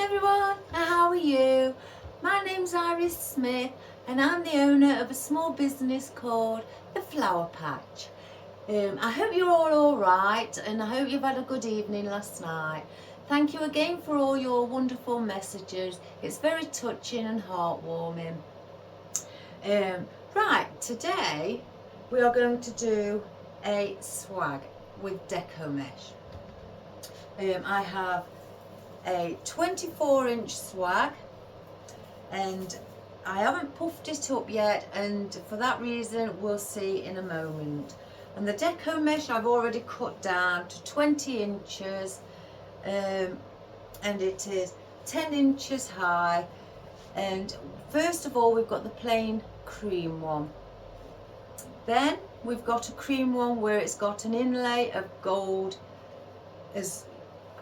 everyone, how are you? My name's Iris Smith and I'm the owner of a small business called The Flower Patch. I hope you're all alright and I hope you've had a good evening last night. Thank you again for all your wonderful messages. It's very touching and heartwarming. Right, today we are going to do a swag with Deco Mesh. I have a 24-inch swag and I haven't puffed it up yet, and for that reason we'll see in a moment. And the Deco Mesh I've already cut down to 20 inches and it is 10 inches high. And first of all we've got the plain cream one, then we've got a cream one where it's got an inlay of gold as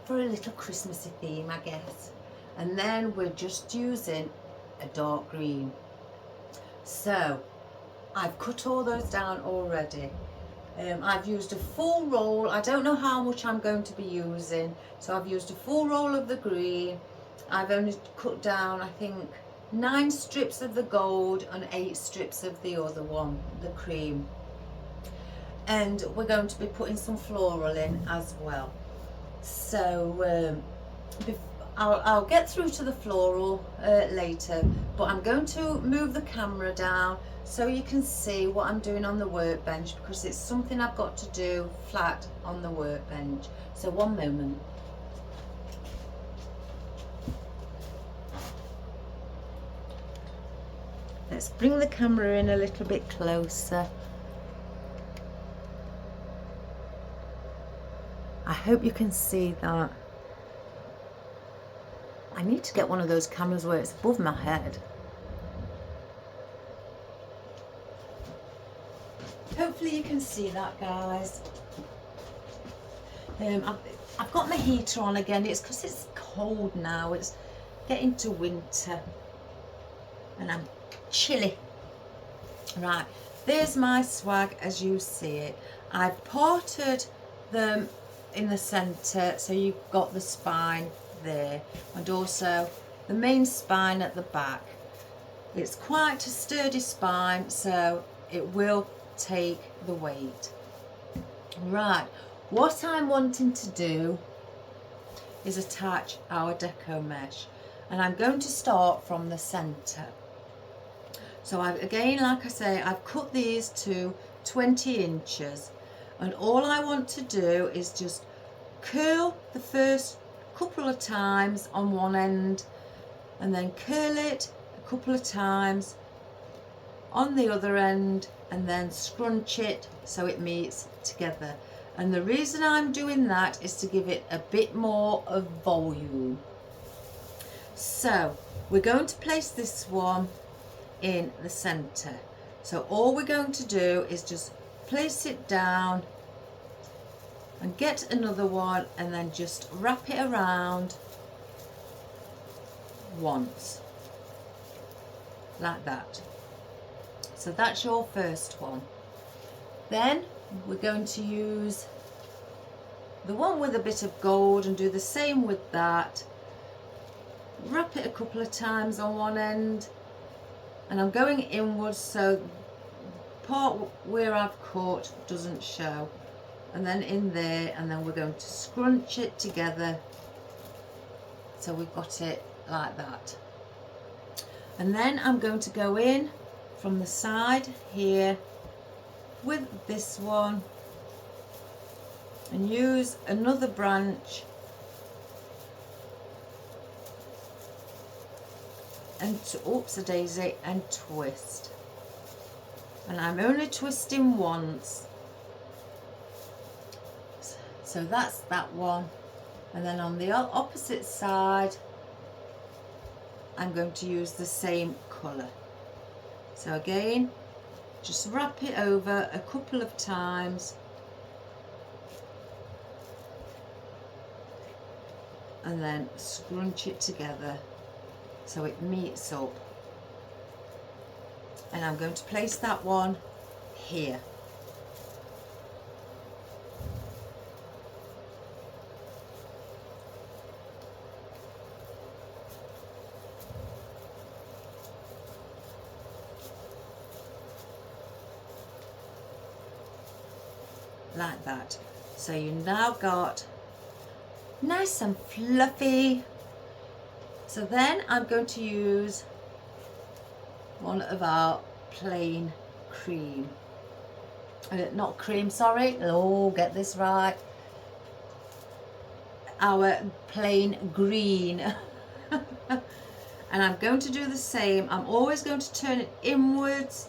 for a little Christmassy theme, I guess. And then we're just using a dark green. So I've cut all those down already. I've used a full roll. I don't know how much I'm going to be using, so I've used a full roll of the green. I've only cut down, I think, 9 strips of the gold and 8 strips of the other one, the cream. And we're going to be putting some floral in as well. So I'll get through to the floral later, but I'm going to move the camera down so you can see what I'm doing on the workbench, because it's something I've got to do flat on the workbench. So one moment. Let's bring the camera in a little bit closer. I hope you can see that. I need to get one of those cameras where it's above my head. Hopefully you can see that, guys. I've got my heater on again. It's because it's cold now. It's getting to winter and I'm chilly. Right, there's my swag as you see it. I've parted them in the center, so you've got the spine there and also the main spine at the back. It's quite a sturdy spine, so it will take the weight. Right, what I'm wanting to do is attach our Deco Mesh, and I'm going to start from the center. So again, like I say, I've cut these to 20 inches. And all I want to do is just curl the first couple of times on one end and then curl it a couple of times on the other end and then scrunch it so it meets together. And the reason I'm doing that is to give it a bit more of volume. So we're going to place this one in the center. So all we're going to do is just place it down and get another one and then just wrap it around once like that. So that's your first one. Then we're going to use the one with a bit of gold and do the same with that. Wrap it a couple of times on one end, and I'm going inwards so part where I've cut doesn't show, and then in there, and then we're going to scrunch it together so we've got it like that. And then I'm going to go in from the side here with this one and use another branch and oops a daisy and twist. And I'm only twisting once. So that's that one. And then on the opposite side, I'm going to use the same colour. So again, just wrap it over a couple of times. And then scrunch it together so it meets up. And I'm going to place that one here. like that. So you now got nice and fluffy. So then I'm going to use one of our plain cream. Not cream, sorry. Oh, get this right. Our plain green. And I'm going to do the same. I'm always going to turn it inwards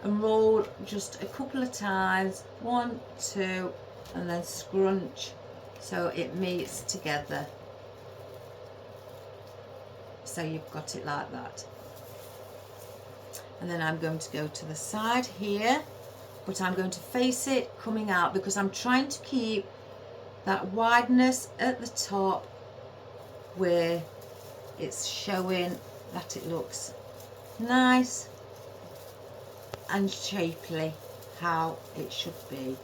and roll just a couple of times. 1, 2, and then scrunch so it meets together. So you've got it like that. And then I'm going to go to the side here, but I'm going to face it coming out because I'm trying to keep that wideness at the top where it's showing that it looks nice and shapely how it should be.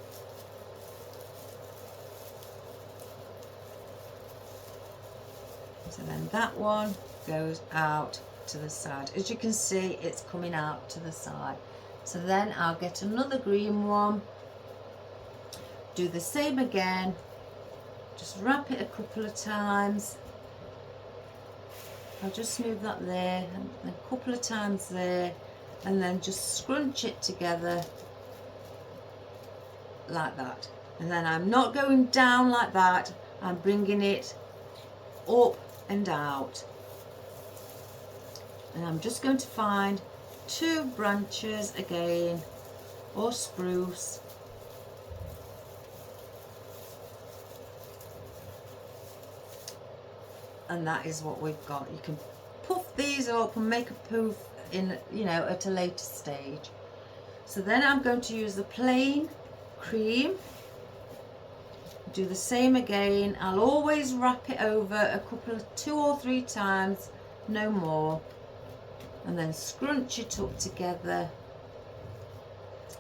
So then that one goes out to the side. As you can see, it's coming out to the side. So then I'll get another green one, do the same again, just wrap it a couple of times. I'll just move that there and a couple of times there, and then just scrunch it together like that. And then I'm not going down like that, I'm bringing it up and out. And I'm just going to find 2 branches again, or spruce, and that is what we've got. You can puff these up and make a poof in, you know, at a later stage. So then I'm going to use the plain cream, do the same again. I'll always wrap it over a couple of 2 or 3 times, no more, and then scrunch it up together.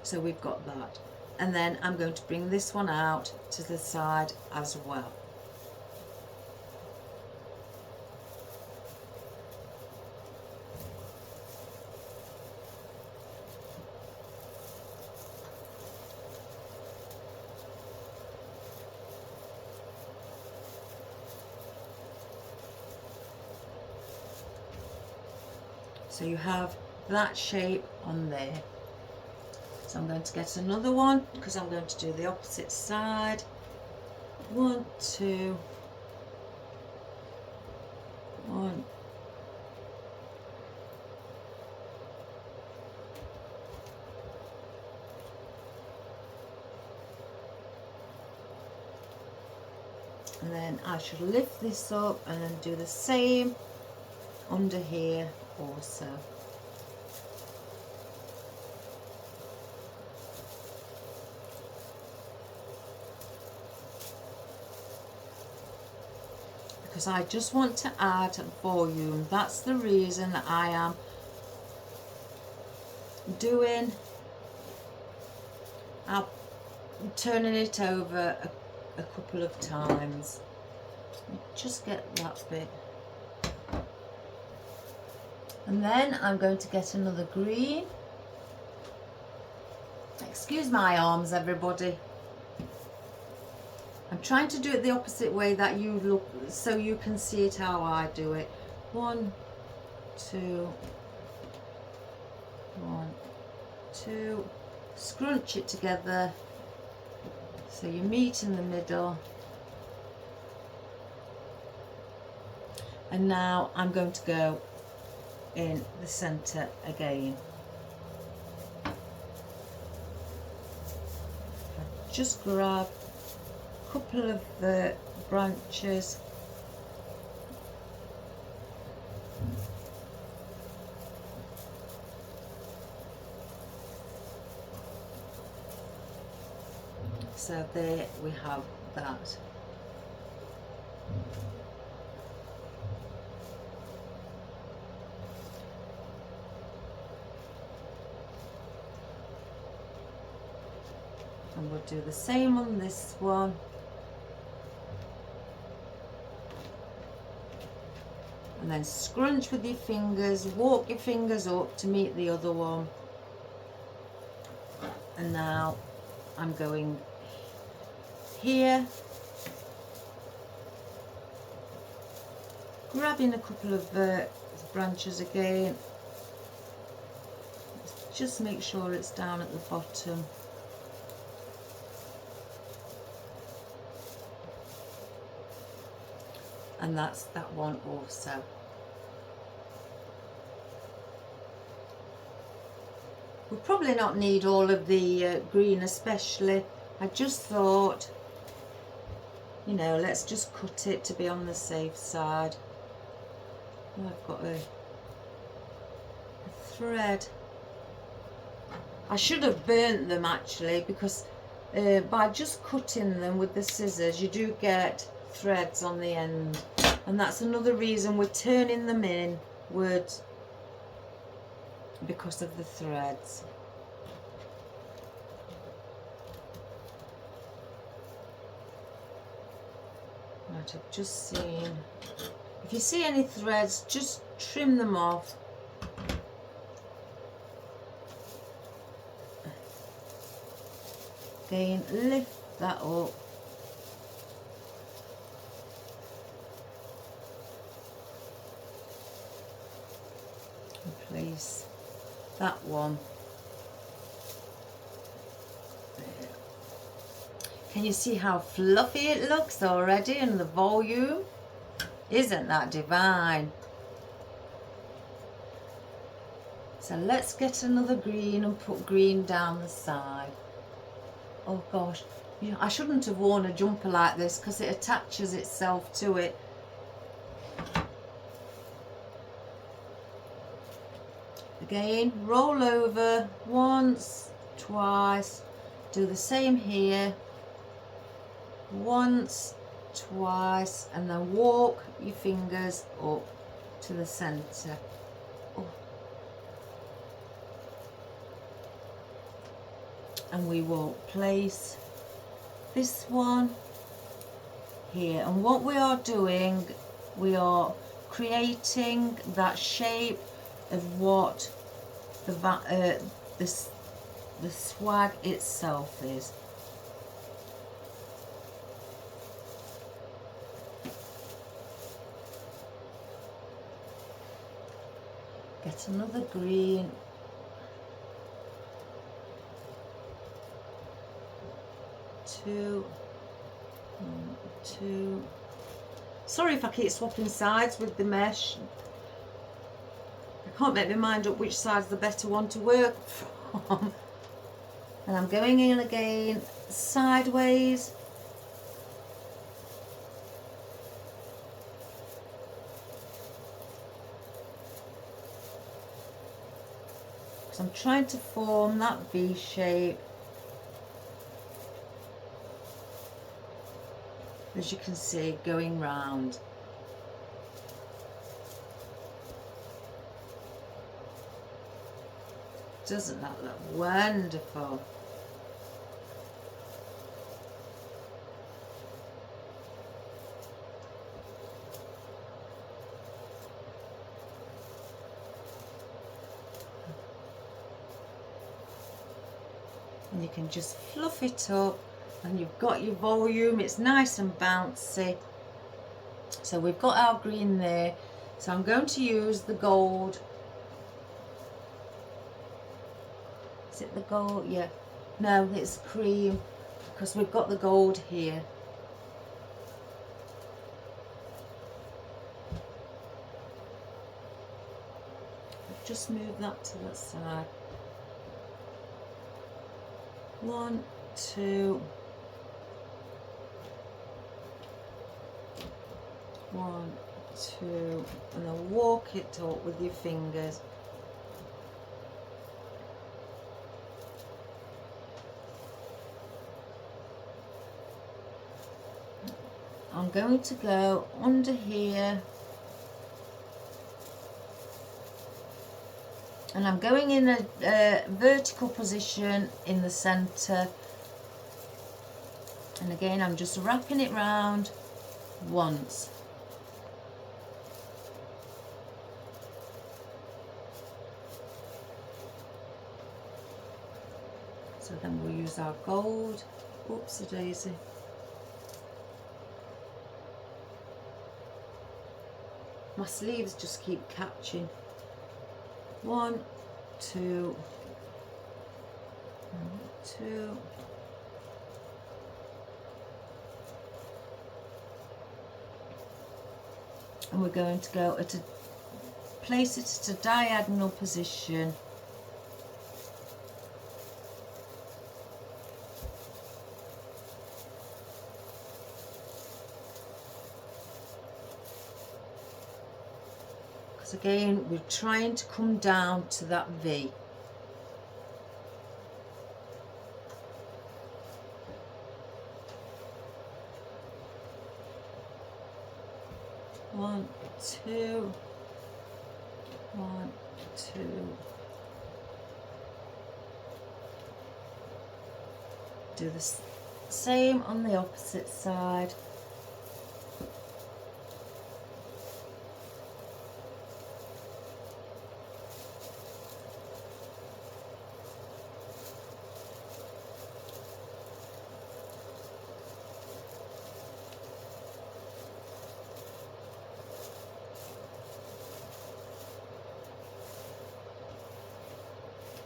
So we've got that. And then I'm going to bring this one out to the side as well. So you have that shape on there. So I'm going to get another one because I'm going to do the opposite side. 1, 2, 1. And then I should lift this up and then do the same under here also. Because I just want to add volume. That's the reason that I am doing, I'm turning it over a couple of times. Just get that bit. And then I'm going to get another green. Excuse my arms, everybody. I'm trying to do it the opposite way that you look, so you can see it how I do it. 1, 2, 1, 2. Scrunch it together so you meet in the middle. And now I'm going to go in the center again. Just grab a couple of the branches, so there we have that. And we'll do the same on this one. And then scrunch with your fingers, walk your fingers up to meet the other one. And now I'm going here, grabbing a couple of branches again, just make sure it's down at the bottom. And that's that one also. We'll probably not need all of the green especially. I just thought, you know, let's just cut it to be on the safe side. Oh, I've got a thread. I should have burnt them actually, because by just cutting them with the scissors you do get threads on the end, and that's another reason we're turning them inwards, because of the threads. Right, I've just seen, if you see any threads, just trim them off. Again, lift that up. And place that one there. Can you see how fluffy it looks already, and the volume? Isn't that divine? So let's get another green and put green down the side. Oh gosh, you know, I shouldn't have worn a jumper like this because it attaches itself to it. Again, roll over once, twice, do the same here, once, twice, and then walk your fingers up to the centre. Oh. And we will place this one here, and what we are doing, we are creating that shape of what the swag itself is. Get another green. Two. Sorry if I keep swapping sides with the mesh. I can't make my mind up which side's the better one to work from. And I'm going in again sideways. Because I'm trying to form that V shape. As you can see, going round. Doesn't that look wonderful? And you can just fluff it up, and you've got your volume. It's nice and bouncy. So we've got our green there, so I'm going to use the gold. Is it the gold? Yeah. No, it's cream, because we've got the gold here. Just move that to that side. 1, 2. 1, 2, and then walk it up with your fingers. I'm going to go under here, and I'm going in a vertical position in the centre, and again I'm just wrapping it round once. So then we'll use our gold. Oopsie daisy. My sleeves just keep catching. 1, 2, 1, 2. And we're going to go at a place it at a diagonal position. Because again, we're trying to come down to that V. One, two, 1, 2. Do the same on the opposite side.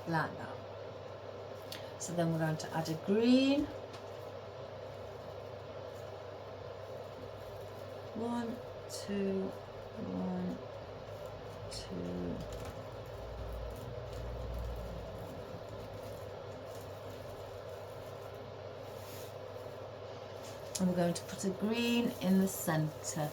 Like that. So then we're going to add a green. 1, 2, 1, 2. And we're going to put a green in the centre.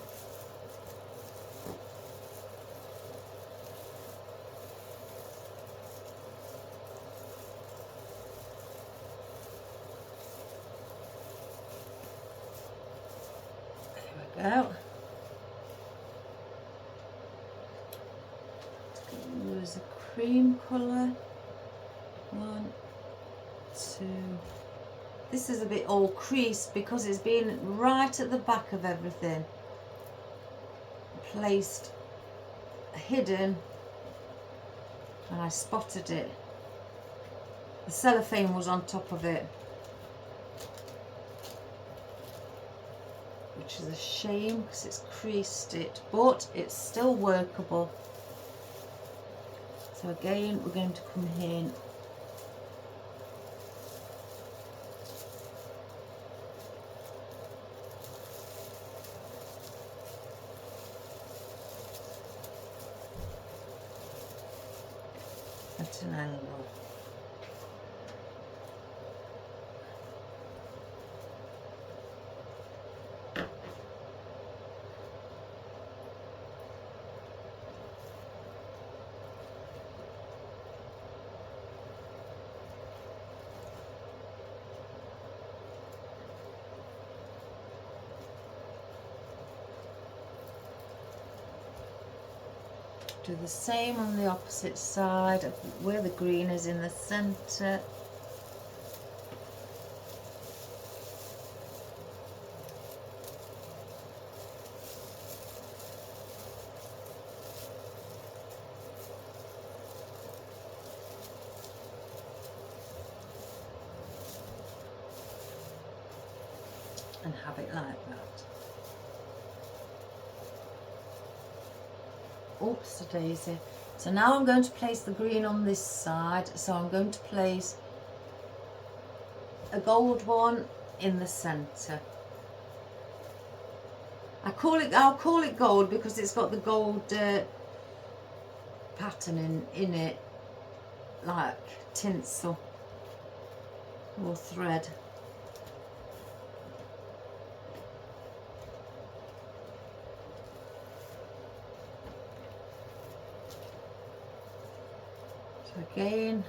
Out. Use a cream colour. 1, 2. This is a bit all creased because it's been right at the back of everything. Placed hidden, and I spotted it. The cellophane was on top of it, which is a shame because it's creased it, but it's still workable. So again, we're going to come in at an angle. Do the same on the opposite side where the green is in the centre. And have it like that. Oops, a daisy. So now I'm going to place the green on this side. So I'm going to place a gold one in the centre. I'll call it gold because it's got the gold pattern in it, like tinsel or thread. Again,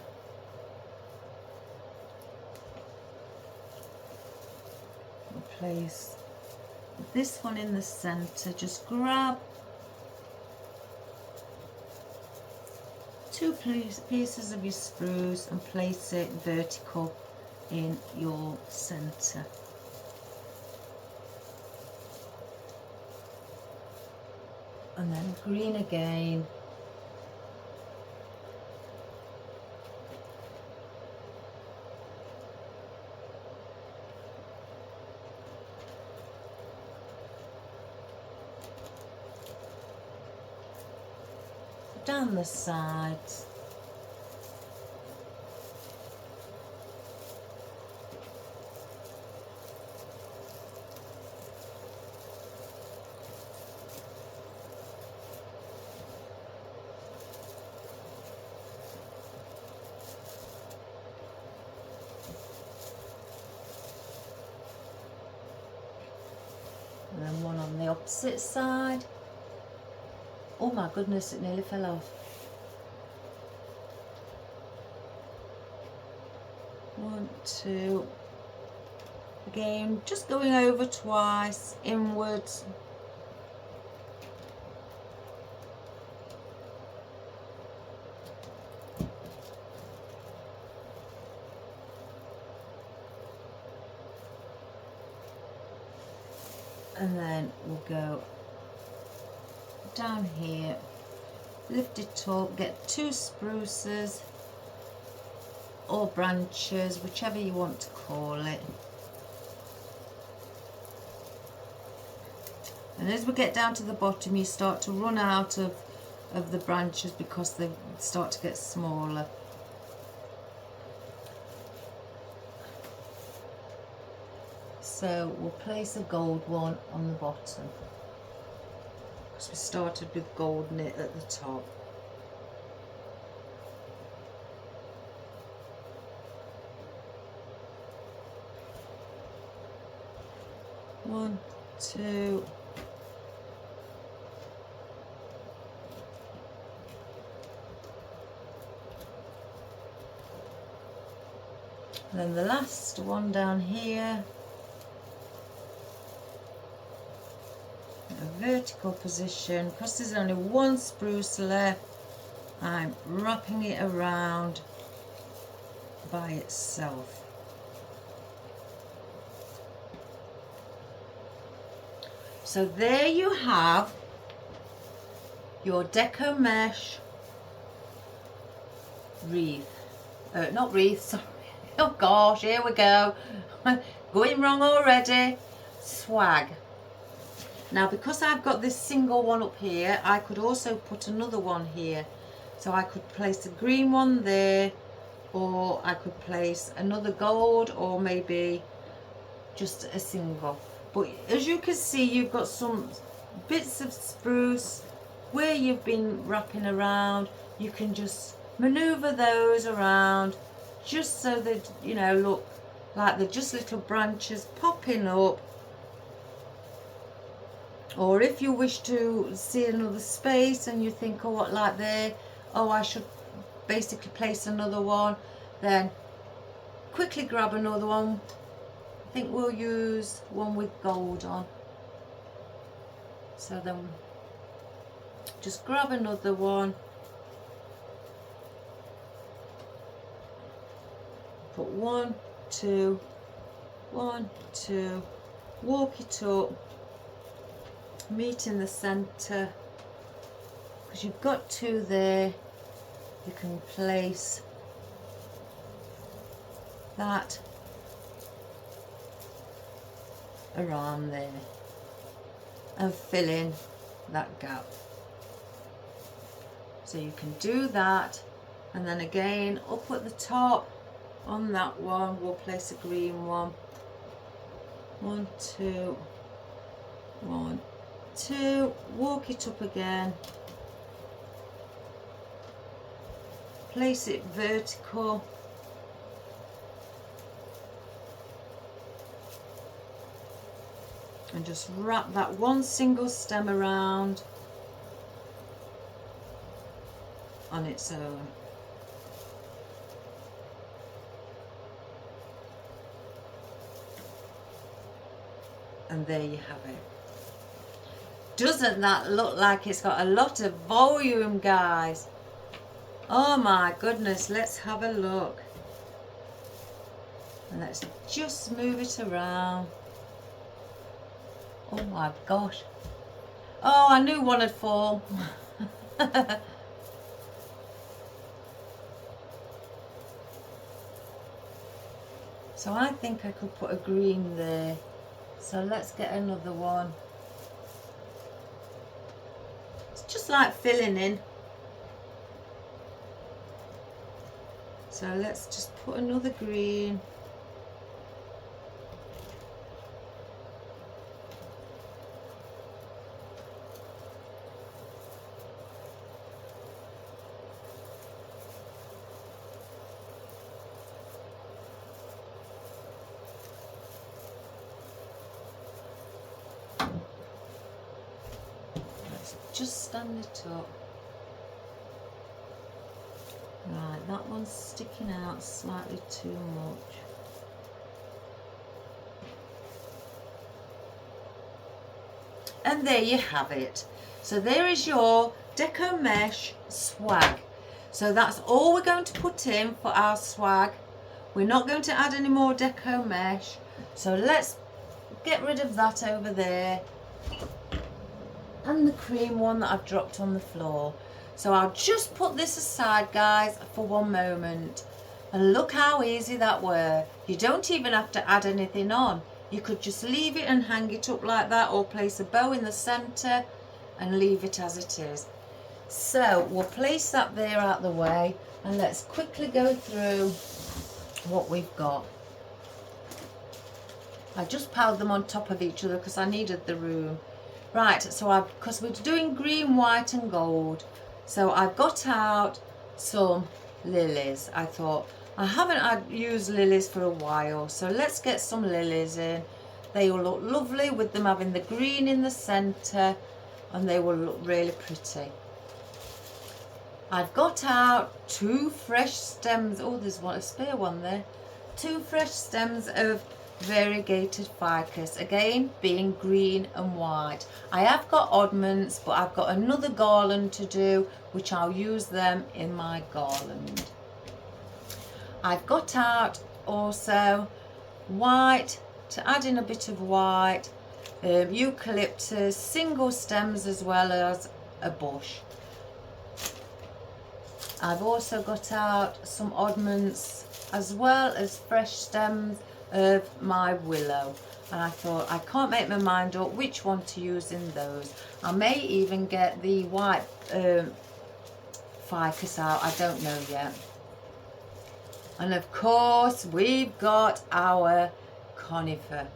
we'll place this one in the centre. Just grab 2 pieces of your spruce and place it vertical in your centre. And then green again. down the sides. And then one on the opposite side. Oh my goodness, it nearly fell off. One, two. Again, just going over twice, inwards. And then we'll go down here, lift it up, get 2 spruces or branches, whichever you want to call it. And as we get down to the bottom, you start to run out of the branches because they start to get smaller. So we'll place a gold one on the bottom because we started with gold knit at the top. One, two. And then the last one down here. A vertical position, because there's only 1 spruce left, I'm wrapping it around by itself. So there you have your Deco Mesh wreath. Not wreath, sorry. Oh gosh, here we go. Going wrong already. Swag. Now because I've got this single one up here, I could also put another one here. So I could place a green one there, or I could place another gold, or maybe just a single. But as you can see, you've got some bits of spruce where you've been wrapping around. You can just maneuver those around just so that, you know, look like they're just little branches popping up. Or if you wish to see another space and you think, oh, what, like there, oh, I should basically place another one, then quickly grab another one. I think we'll use one with gold on. So then just grab another one, put 1, 2, 1, 2, walk it up, meet in the center. Because you've got 2 there, you can place that around there and fill in that gap. So you can do that, and then again up at the top on that one we'll place a green one. 1, 2, 1, 2, walk it up again, place it vertical, and just wrap that one single stem around on its own. And there you have it. Doesn't that look like it's got a lot of volume, guys? Oh my goodness, let's have a look. And let's just move it around. Oh my gosh. Oh, I knew one would fall. So I think I could put a green there. So let's get another one. It's just like filling in. So let's just put another green. Let's just stand it up. Right, that one's sticking out slightly too much. And there you have it. So there is your Deco Mesh Swag. So that's all we're going to put in for our swag. We're not going to add any more Deco Mesh. So let's get rid of that over there. And the cream one that I've dropped on the floor. So I'll just put this aside, guys, for one moment. And look how easy that were. You don't even have to add anything on. You could just leave it and hang it up like that, or place a bow in the centre and leave it as it is. So we'll place that there out the way, and let's quickly go through what we've got. I just piled them on top of each other because I needed the room. Right, so because we're doing green, white and gold, so I've got out some lilies. I thought, I haven't used lilies for a while, so let's get some lilies in. They will look lovely with them having the green in the centre, and they will look really pretty. I've got out 2 fresh stems. Oh, there's a spare one there. 2 fresh stems of variegated ficus, again being green and white. I have got oddments, but I've got another garland to do, which I'll use them in my garland. I've got out also white to add in a bit of white, eucalyptus, single stems as well as a bush. I've also got out some oddments as well as fresh stems of my willow, and I thought I can't make my mind up which one to use in those. I may even get the white ficus out, I don't know yet. And of course we've got our conifer,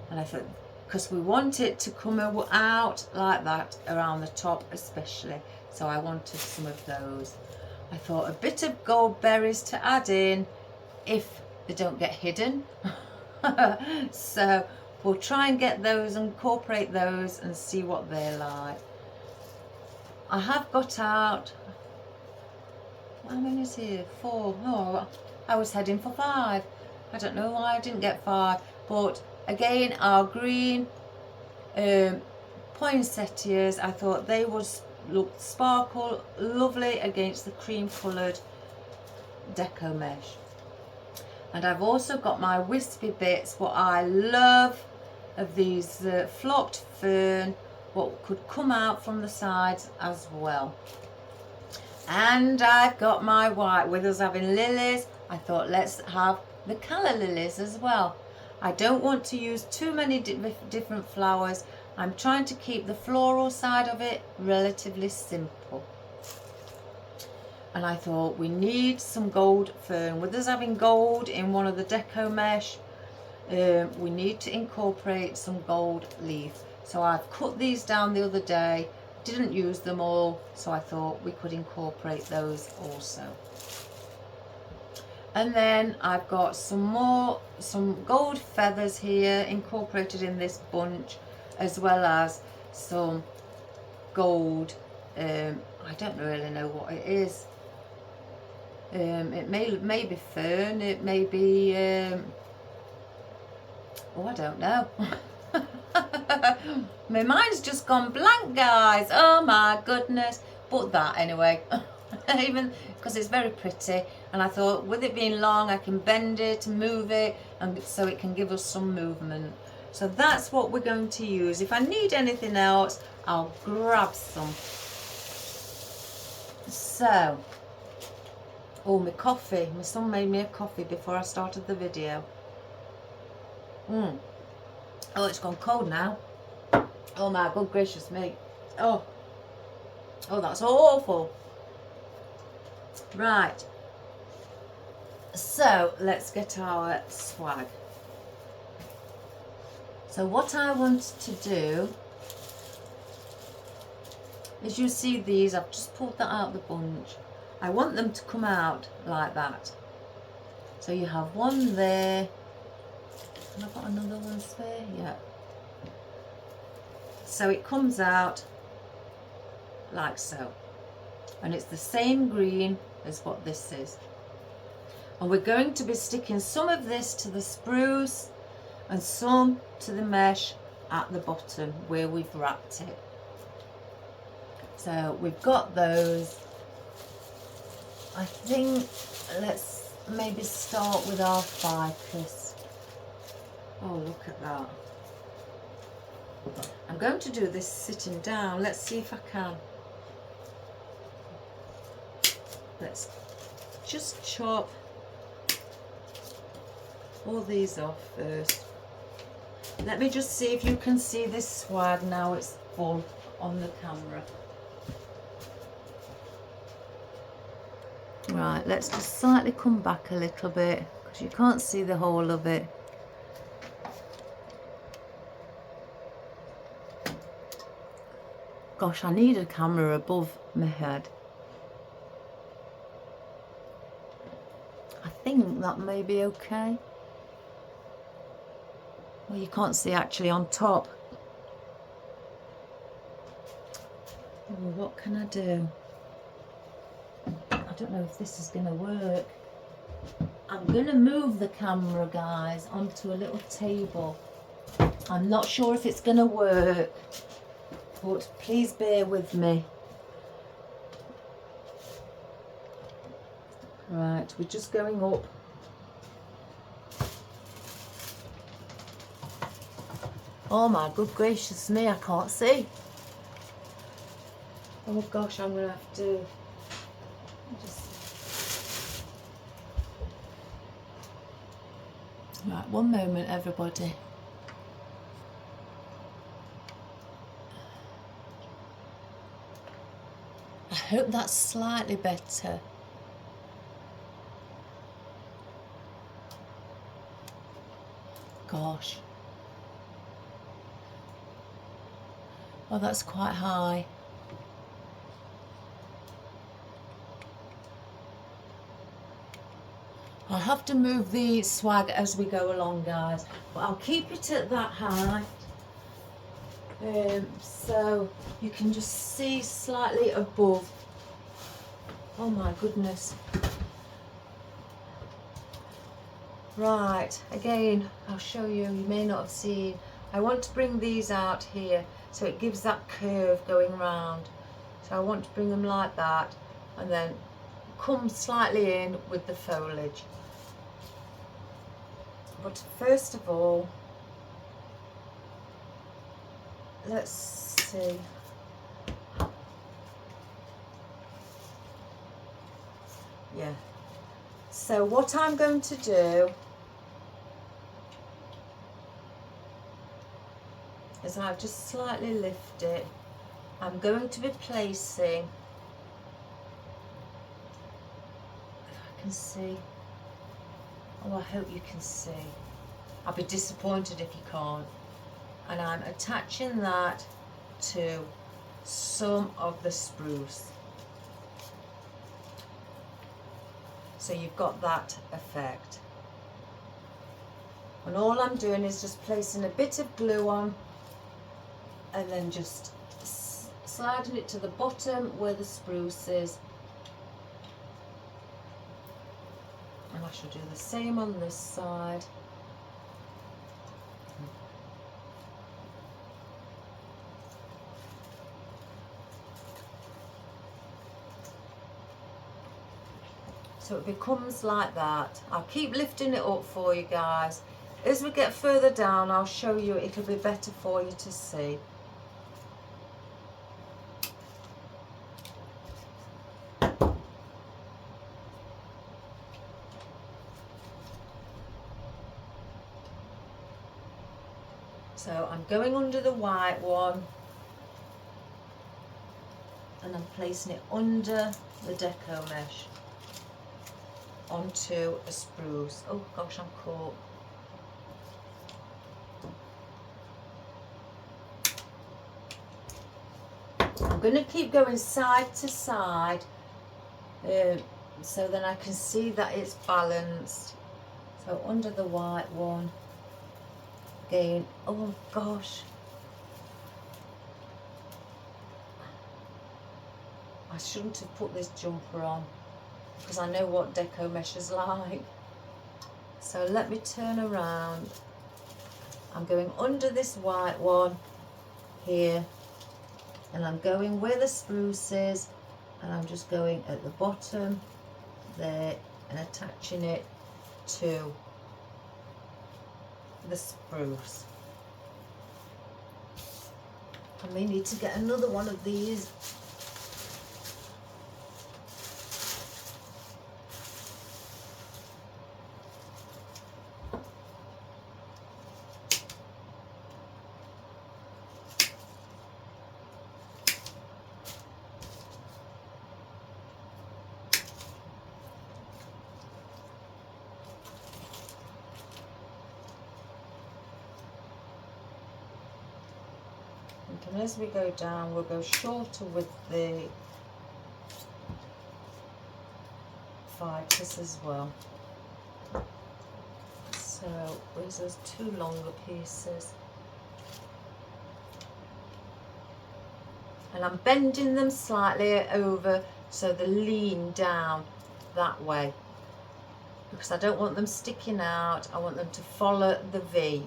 and I thought, because we want it to come out like that around the top especially, so I wanted some of those. I thought a bit of gold berries to add in if they don't get hidden. So we'll try and get those, incorporate those and see what they're like. I have got out, how many is here? 4. Oh, I was heading for 5. I don't know why I didn't get 5, but again our green poinsettias, I thought they would look sparkle lovely against the cream coloured Deco Mesh. And I've also got my wispy bits, what I love of these flocked fern, what could come out from the sides as well. And I've got my white, with us having lilies, I thought let's have the calla lilies as well. I don't want to use too many different flowers. I'm trying to keep the floral side of it relatively simple. And I thought we need some gold fern. With us having gold in one of the Deco Mesh, we need to incorporate some gold leaf. So I've cut these down the other day, didn't use them all, so I thought we could incorporate those also. And then I've got some gold feathers here incorporated in this bunch, as well as some gold, I don't really know what it is. It may be fern, it may be, oh, I don't know. My mind's just gone blank, guys. Oh my goodness. But that anyway, even because it's very pretty, and I thought with it being long I can bend it, move it, and so it can give us some movement. So that's what we're going to use. If I need anything else, I'll grab some. So, oh, my coffee. My son made me a coffee before I started the video. Oh, it's gone cold now. Oh my good gracious me. Oh, that's awful. Right. So let's get our swag. So what I want to do is, you see these, I've just pulled that out of the bunch. I want them to come out like that. So you have one there. Have I got another one spare? Yeah. So it comes out like so. And it's the same green as what this is. And we're going to be sticking some of this to the spruce and some to the mesh at the bottom where we've wrapped it. So we've got those. I think let's maybe start with our ficus. Oh, look at that. I'm going to do this sitting down. Let's see if I can. Let's just chop all these off first. Let me just see if you can see this swag now it's full on the camera. Right, let's just slightly come back a little bit because you can't see the whole of it. Gosh, I need a camera above my head. I think that may be okay. Well, you can't see actually on top. Oh, what can I do? I don't know if this is going to work. I'm going to move the camera, guys, onto a little table. I'm not sure if it's going to work, but please bear with me. Right, we're just going up. Oh my good gracious me, I can't see. Oh gosh, I'm going to have to just... Right, one moment everybody. I hope that's slightly better. Gosh. Oh, that's quite high. I'll have to move the swag as we go along, guys, but I'll keep it at that height. So you can just see slightly above. Oh my goodness. Right, again, I'll show you, you may not have seen. I want to bring these out here so it gives that curve going round. So I want to bring them like that and then come slightly in with the foliage. But first of all, let's see. Yeah. So what I'm going to do is I'll just slightly lift it. I'm going to be placing, if I can see, oh I hope you can see, I'll be disappointed if you can't, and I'm attaching that to some of the spruce. So you've got that effect. And all I'm doing is just placing a bit of glue on and then just sliding it to the bottom where the spruce is. And I shall do the same on this side. So it becomes like that. I'll keep lifting it up for you guys. As we get further down, I'll show you, it'll be better for you to see. So I'm going under the white one and I'm placing it under the Deco Mesh. onto a spruce. Oh gosh, I'm caught. I'm going to keep going side to side so then I can see that it's balanced. So under the white one, again, oh gosh. I shouldn't have put this jumper on because I know what Deco Mesh is like. So let me turn around. I'm going under this white one here, and I'm going where the spruce is, and I'm just going at the bottom there and attaching it to the spruce. I may need to get another one of these. And as we go down, we'll go shorter with the fibres as well. So where's those two longer pieces? And I'm bending them slightly over so they lean down that way, because I don't want them sticking out. I want them to follow the V.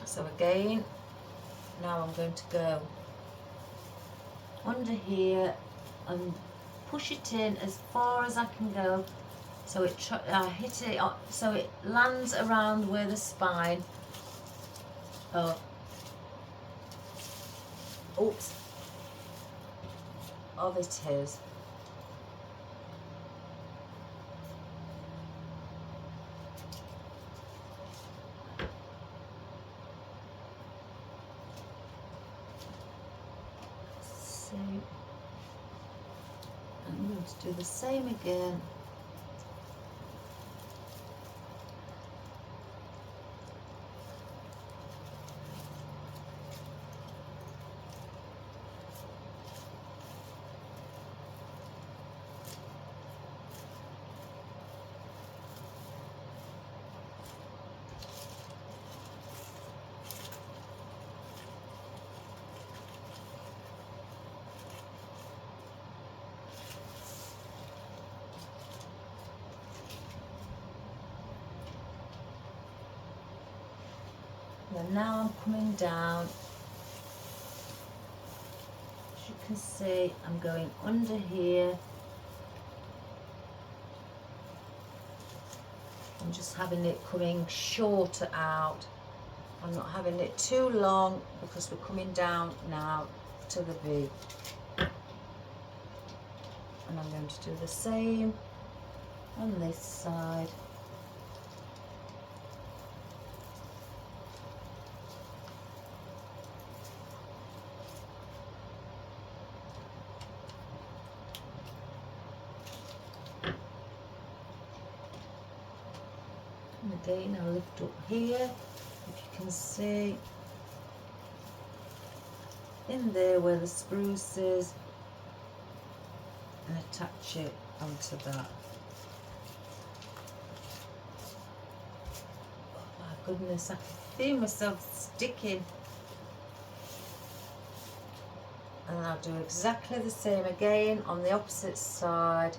So again, now I'm going to go under here and push it in as far as I can go, so I hit it so it lands around where the spine of it is. I'm going to do the same again. And now I'm coming down. As you can see, I'm going under here. I'm just having it coming shorter out. I'm not having it too long because we're coming down now to the V. And I'm going to do the same on this side. And again, I'll lift up here, if you can see, in there where the spruce is, and attach it onto that. Oh my goodness, I can feel myself sticking. And I'll do exactly the same again on the opposite side.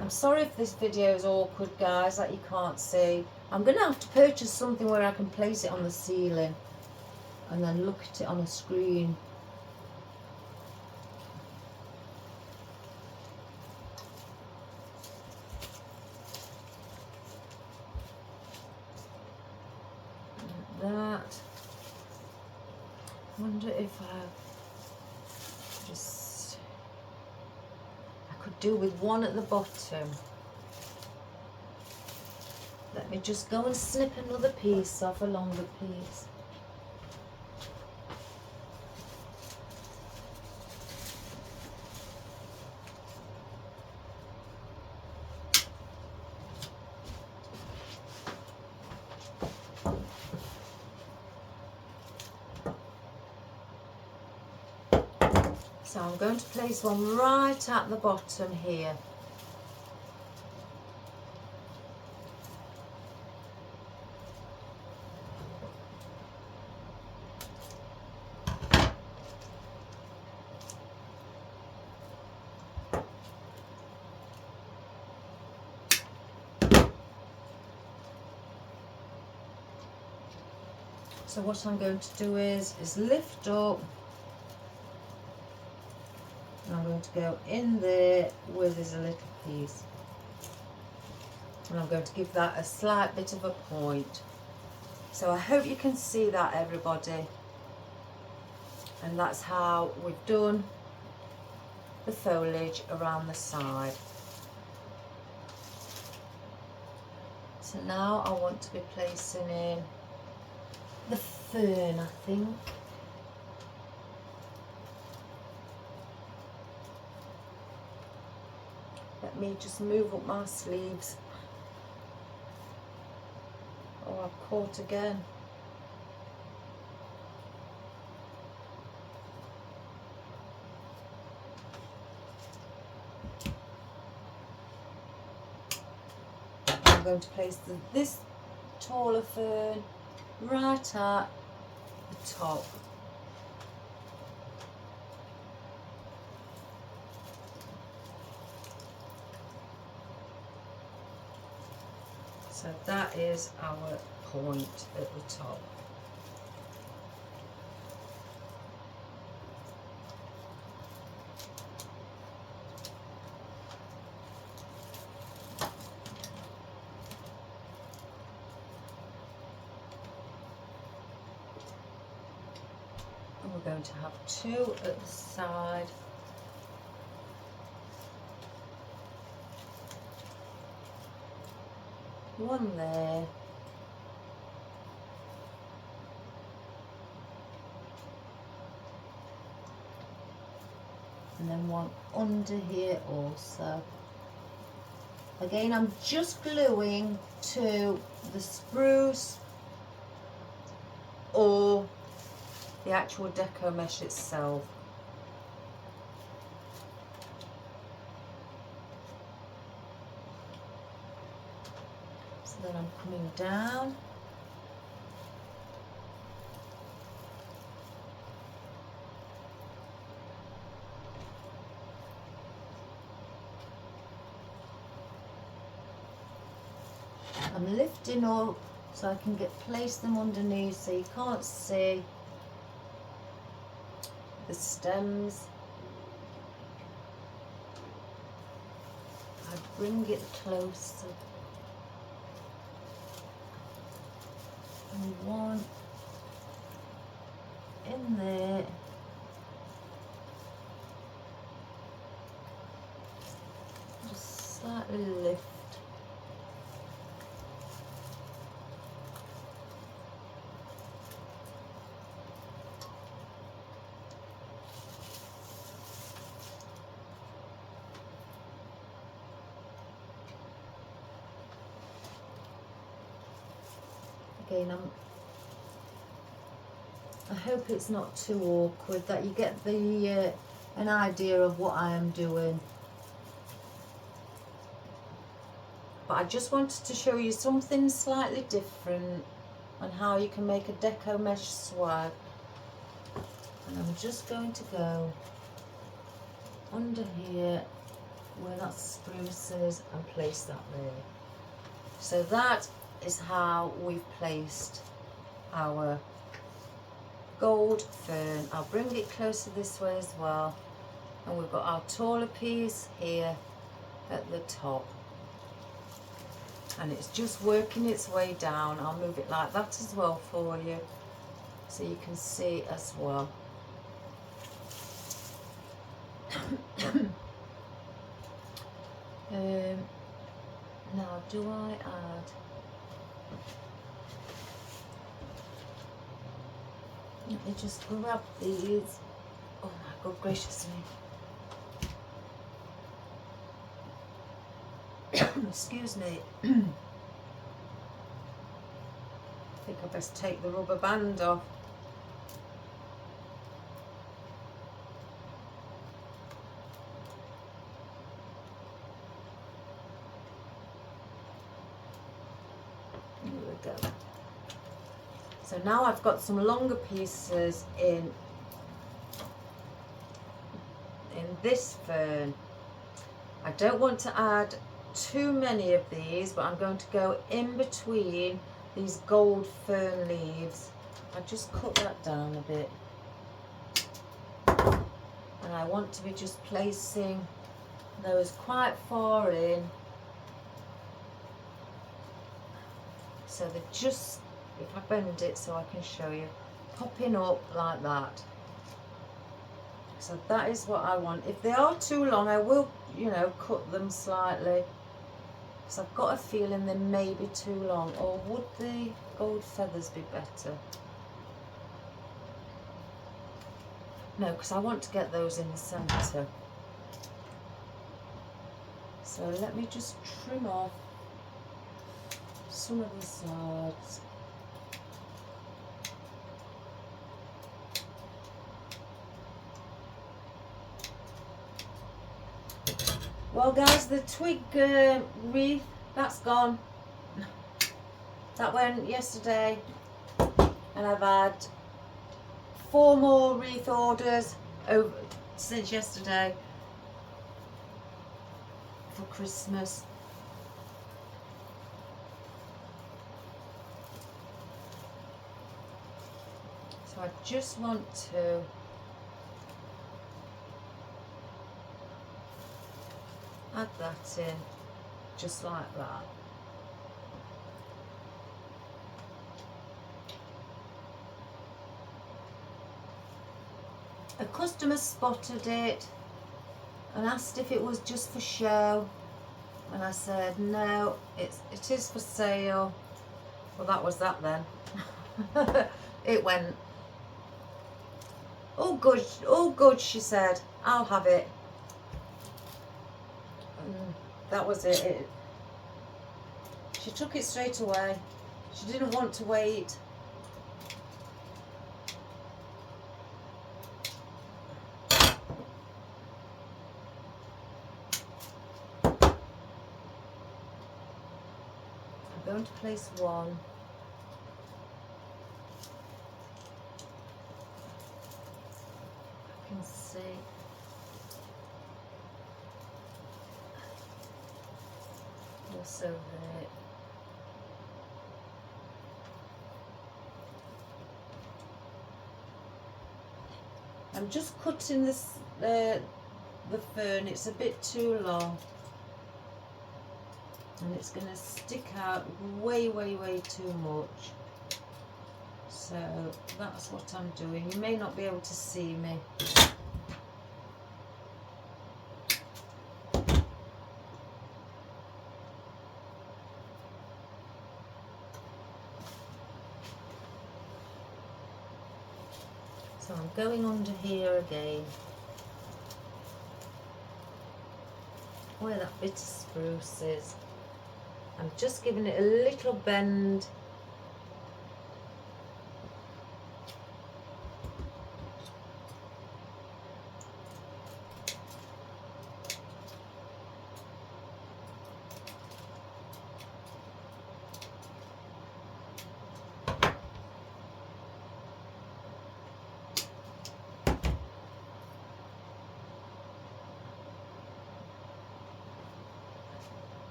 I'm sorry if this video is awkward, guys, that you can't see. I'm going to have to purchase something where I can place it on the ceiling and then look at it on a screen. Like that. I wonder if I could do with one at the bottom. Let me just go and snip another piece off, a longer piece. So I'm going to place one right at the bottom here. So what I'm going to do is lift up, and I'm going to go in there where there's a little piece, and I'm going to give that a slight bit of a point. So I hope you can see that, everybody, and that's how we've done the foliage around the side. So now I want to be placing in the fern, I think. Let me just move up my sleeves. Oh, I've caught again. I'm going to place this taller fern right at the top. So that is our point at the top. And we're going to have two at the side. One there. And then one under here also. Again, I'm just gluing to the spruce or the actual Deco Mesh itself. So then I'm coming down. I'm lifting up so I can place them underneath so you can't see the stems. I bring it closer. And one in there. Just slightly lift. Again, I hope it's not too awkward, that you get the an idea of what I am doing. But I just wanted to show you something slightly different on how you can make a Deco Mesh Swag. And I'm just going to go under here where that spruce is and place that there. So that is how we've placed our gold fern. I'll bring it closer this way as well. And we've got our taller piece here at the top. And it's just working its way down. I'll move it like that as well for you so you can see as well. Now, do I add? Let me just grab these. Oh my God, gracious me. Excuse me. I think I best take the rubber band off. go. So now I've got some longer pieces in this fern. I don't want to add too many of these, but I'm going to go in between these gold fern leaves. I just cut that down a bit. And I want to be just placing those quite far in. So they're just, if I bend it so I can show you, popping up like that. So that is what I want. If they are too long, I will, you know, cut them slightly. Because I've got a feeling they may be too long. Or would the gold feathers be better? No, because I want to get those in the centre. So let me just trim off some of the sides. Well guys, the twig wreath, that's gone. That went yesterday, and I've had 4 more wreath orders over since yesterday for Christmas. So I just want to add that in, just like that. A customer spotted it and asked if it was just for show, and I said no, it is for sale. Well, that was that then. It went, oh good, she said, I'll have it. And that was it. She took it straight away. She didn't want to wait. I'm going to place one. I can see. Also there. I'm just cutting this the fern. It's a bit too long, and it's going to stick out way too much. So that's what I'm doing. You may not be able to see me. So I'm going under here again, where that bit of spruce is. I'm just giving it a little bend.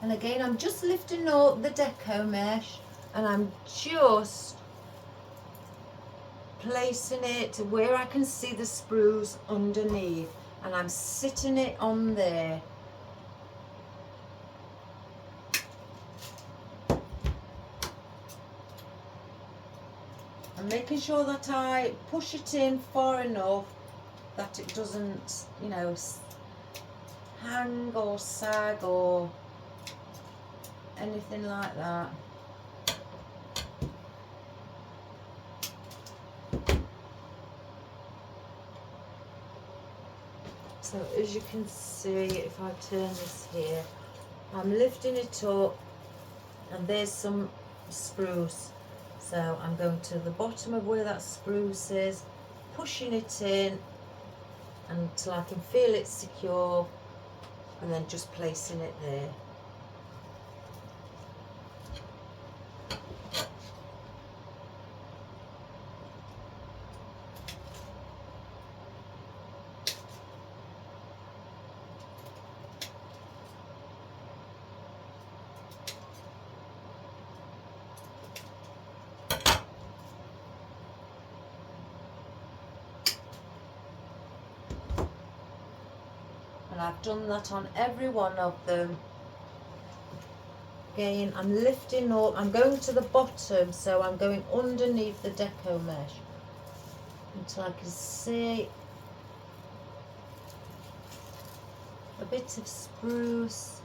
And again, I'm just lifting up the Deco Mesh, and I'm just placing it to where I can see the spruce underneath, and I'm sitting it on there. I'm making sure that I push it in far enough that it doesn't, you know, hang or sag or anything like that. So as you can see, if I turn this here, I'm lifting it up, and there's some spruce. So I'm going to the bottom of where that spruce is, pushing it in until I can feel it secure, and then just placing it there. and I've done that on every one of them. Again, I'm lifting up, I'm going to the bottom, so I'm going underneath the Deco Mesh until I can see a bit of spruce,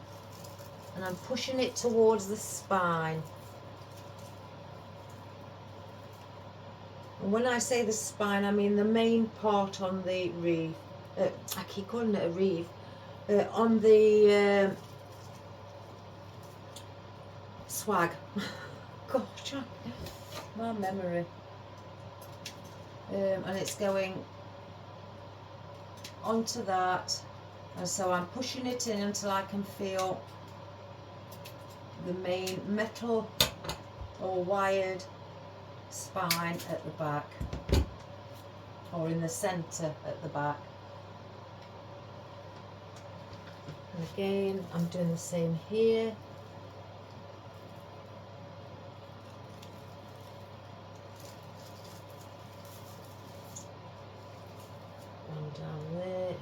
and I'm pushing it towards the spine. And when I say the spine, I mean the main part on the wreath. I keep calling it a wreath. On the swag. Gosh, my memory. And it's going onto that, and so I'm pushing it in until I can feel the main metal or wired spine at the back, or in the centre at the back. And again, I'm doing the same here. One down there.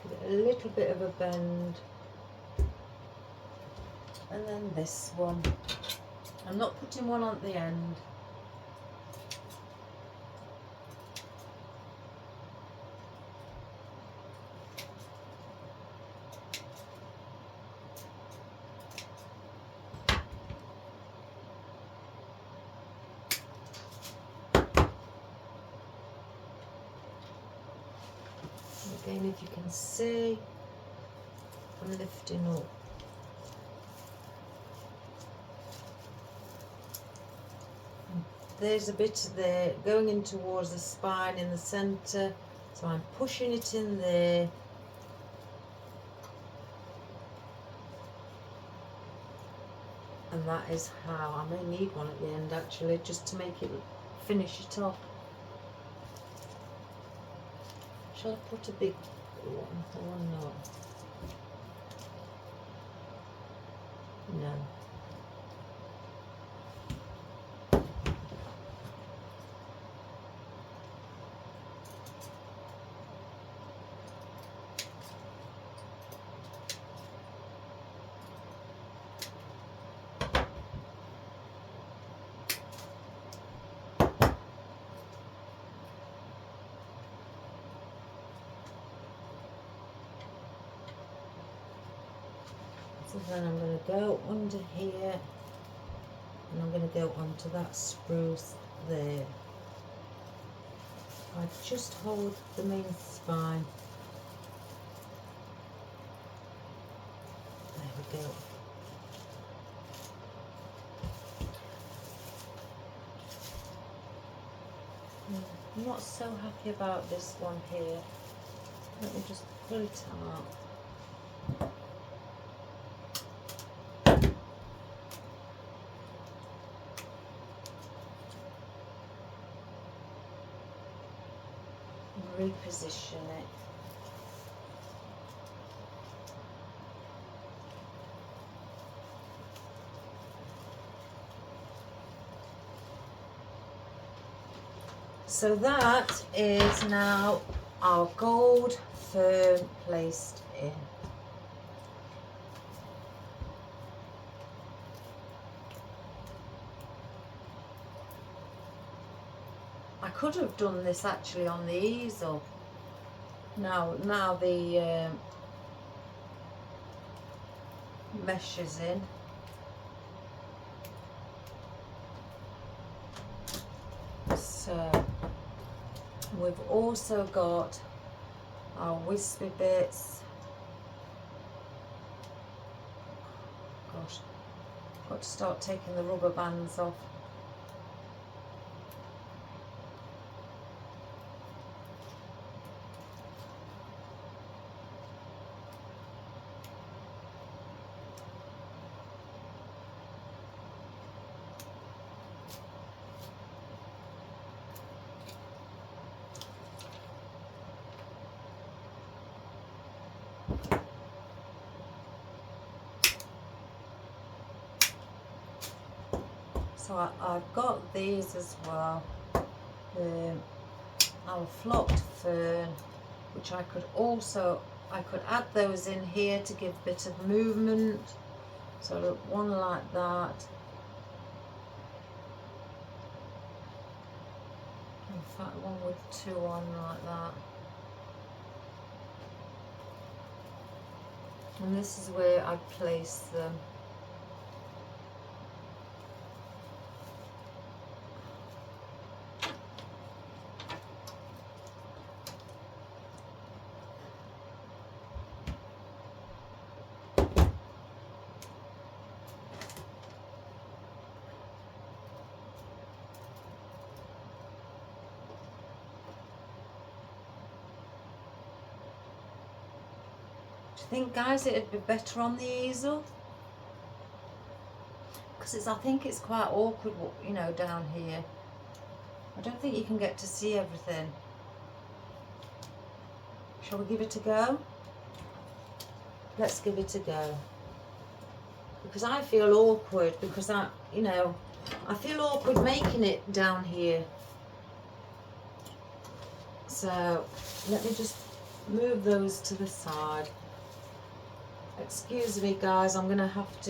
Give it a little bit of a bend. And then this one. I'm not putting one on the end. Again, if you can see, I'm lifting up. There's a bit there going in towards the spine in the centre, so I'm pushing it in there. And that is how, I may need one at the end actually, just to make it finish it off. Shall I put a big one or not? No. So then I'm going to go under here, and I'm going to go onto that spruce there. I just hold the main spine. There we go. I'm not so happy about this one here. Let me just pull it out. Reposition it. So that is now our gold fern placed in. I could have done this actually on the easel. Now the mesh is in. So we've also got our wispy bits. Gosh, got to start taking the rubber bands off. So I've got these as well. Our flocked fern, which I could add those in here to give a bit of movement. So look, one like that. In fact, one with two on like that. And this is where I place them. I think, guys, it'd be better on the easel, because I think it's quite awkward, you know, down here. I don't think you can get to see everything. Shall we give it a go? Let's give it a go. Because I feel awkward, because I feel awkward making it down here. So let me just move those to the side. Excuse me, guys, you're gonna have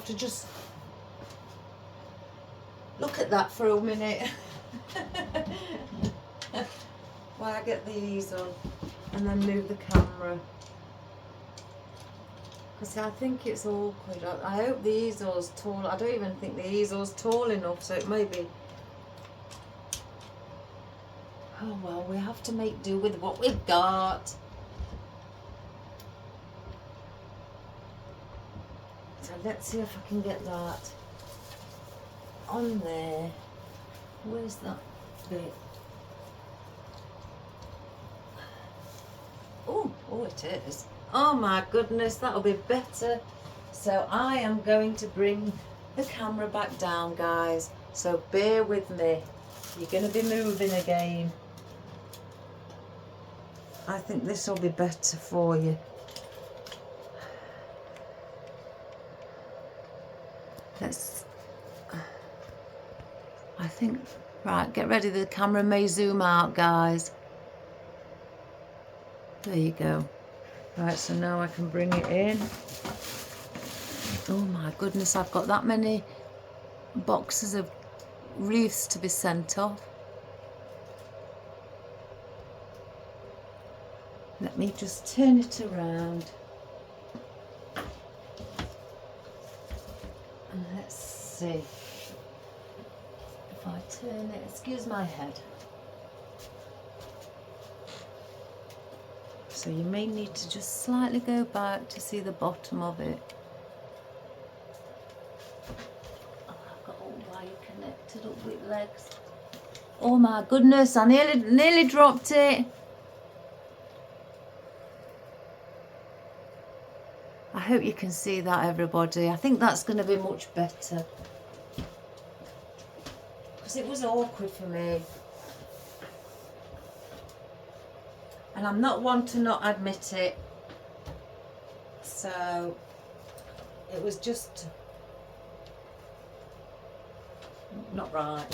to just look at that for a minute while I get the easel and then move the camera, because I think it's awkward. I hope the easel's tall. I don't even think the easel's tall enough, so it may be. Oh well, we have to make do with what we've got. So let's see if I can get that on there. Where's that bit? Oh, it is. Oh my goodness, that'll be better. So I am going to bring the camera back down, guys. So bear with me. You're going to be moving again. I think this will be better for you. I think, right, get ready, the camera may zoom out, guys. There you go. Right, so now I can bring it in. Oh my goodness, I've got that many boxes of wreaths to be sent off. Let me just turn it around. And let's see. If I turn it, excuse my head. So you may need to just slightly go back to see the bottom of it. Oh, I've got all wire connected up with legs. Oh my goodness, I nearly dropped it. I hope you can see that, everybody. I think that's going to be much better. Because it was awkward for me. And I'm not one to not admit it. So it was just not right.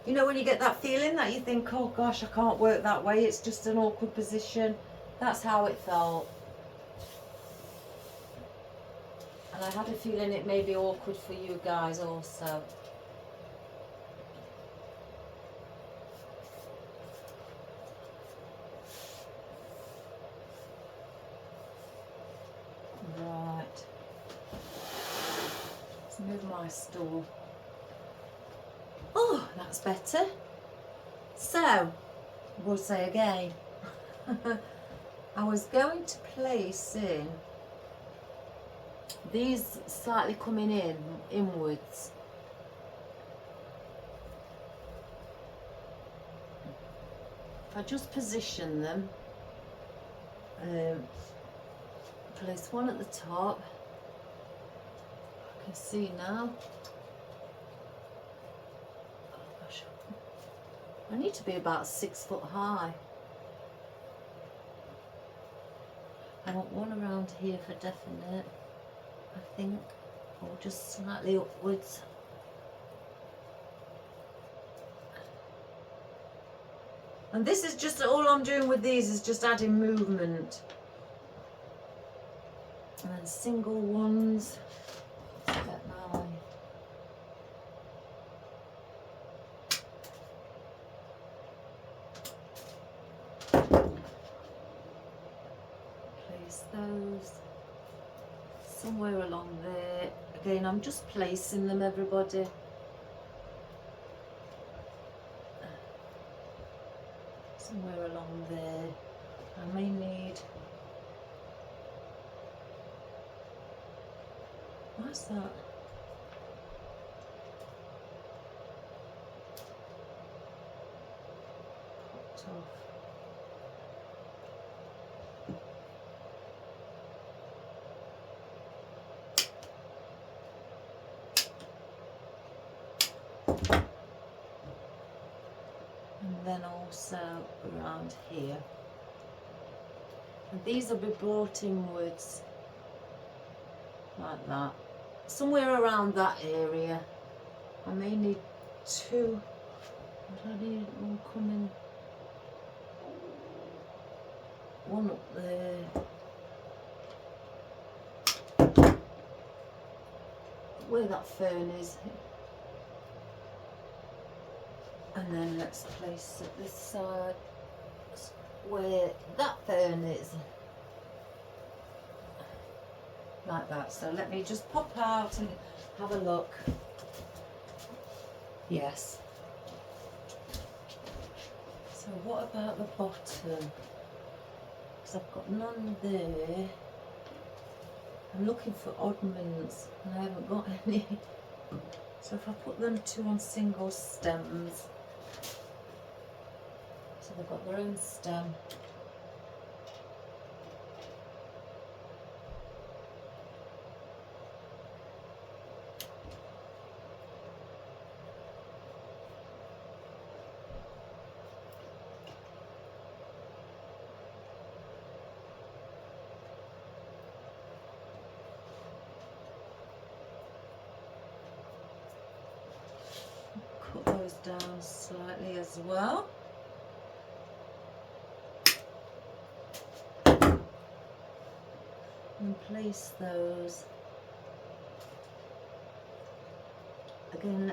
You know when you get that feeling that you think, oh gosh, I can't work that way, it's just an awkward position. That's how it felt. And I had a feeling it may be awkward for you guys also. Right. Let's move my stool. Oh, that's better. So, we'll say again. I was going to place in these slightly coming in inwards. If I just position them, place one at the top. I can see now. Oh gosh, I need to be about 6 foot high. I want one around here for definite, I think, or just slightly upwards. And this is just, all I'm doing with these is just adding movement. And then single ones. Let's get my place those somewhere along there. Again, I'm just placing them, everybody. Somewhere along there. I may need, what's that? Popped off. And then also around here. And these will be brought inwards like that. Somewhere around that area. I may need two. But I need one coming. One up there. Where that fern is. And then let's place it this side where that fern is. Like that. So let me just pop out and have a look. Yes. So what about the bottom? Because I've got none there. I'm looking for oddments and I haven't got any. So if I put them two on single stems, so they've got their own stem. Cut those down slightly as well. And place those. Again,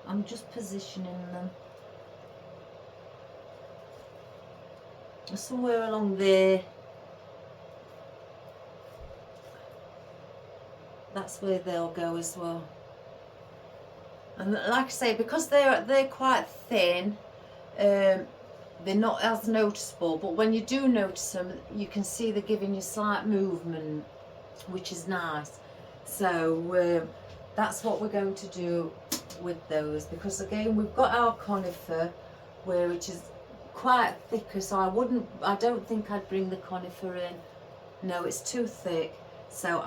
I'm just positioning them. Somewhere along there. That's where they'll go as well. And like I say, because they're quite thin, they're not as noticeable, but when you do notice them, you can see they're giving you slight movement, which is nice. So that's what we're going to do with those, because again, we've got our conifer where it is quite thicker, so I don't think I'd bring the conifer in. No, it's too thick. So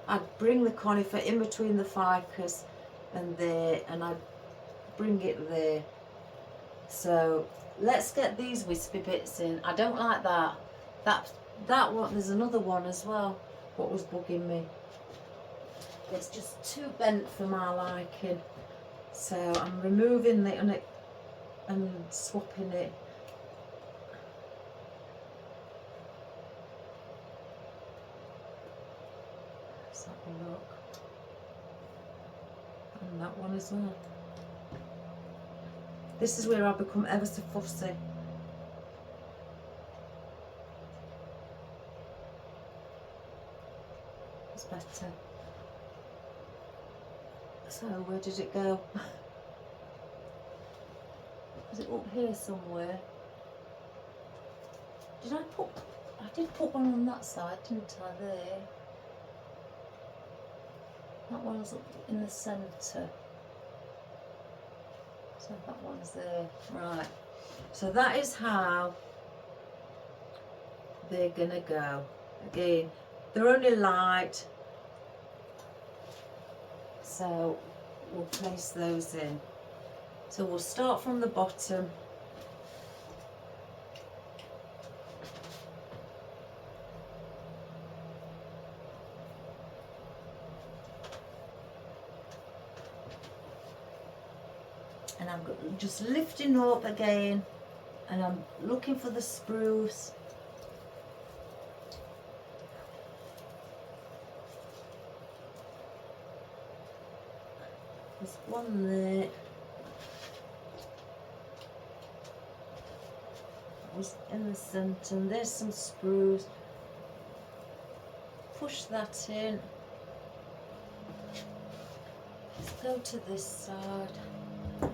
I'd bring the conifer in between the ficus and there, and I'd bring it there. So let's get these wispy bits in. I don't like that. That one, there's another one as well. What was bugging me? It's just too bent for my liking. So I'm removing it and swapping it. Let's have a look. And that one as well. This is where I become ever so fussy. It's better. So where did it go? Was it up here somewhere? I did put one on that side, didn't I, there? That one's up in the centre. So that one's there. Right. So that is how they're gonna go. Again, they're only light. So we'll place those in. So we'll start from the bottom. And I'm just lifting up again And I'm looking for the spruce. There's one there. That was in the centre, and there's some spruce. Push that in. Let's go to this side. I'll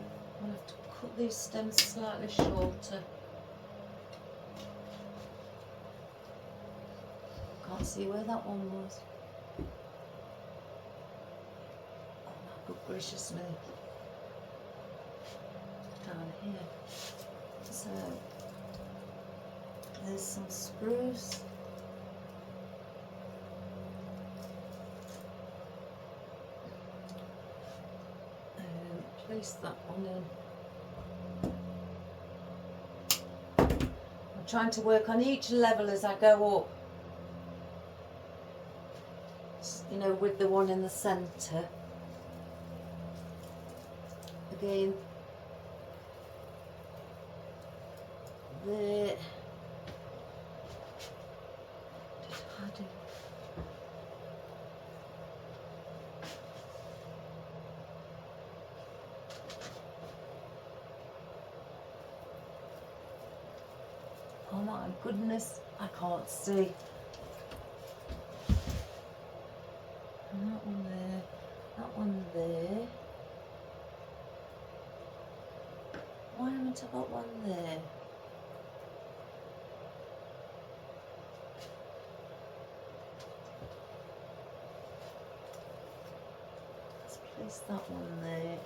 have to cut these stems slightly shorter. Can't see where that one was. Oh my good gracious me. Down here. So there's some spruce. Place that one in. I'm trying to work on each level as I go up. You know, with the one in the centre. Again, there. Oh my goodness, I can't see. And that one there, that one there. Why haven't I got one there? Let's place that one there.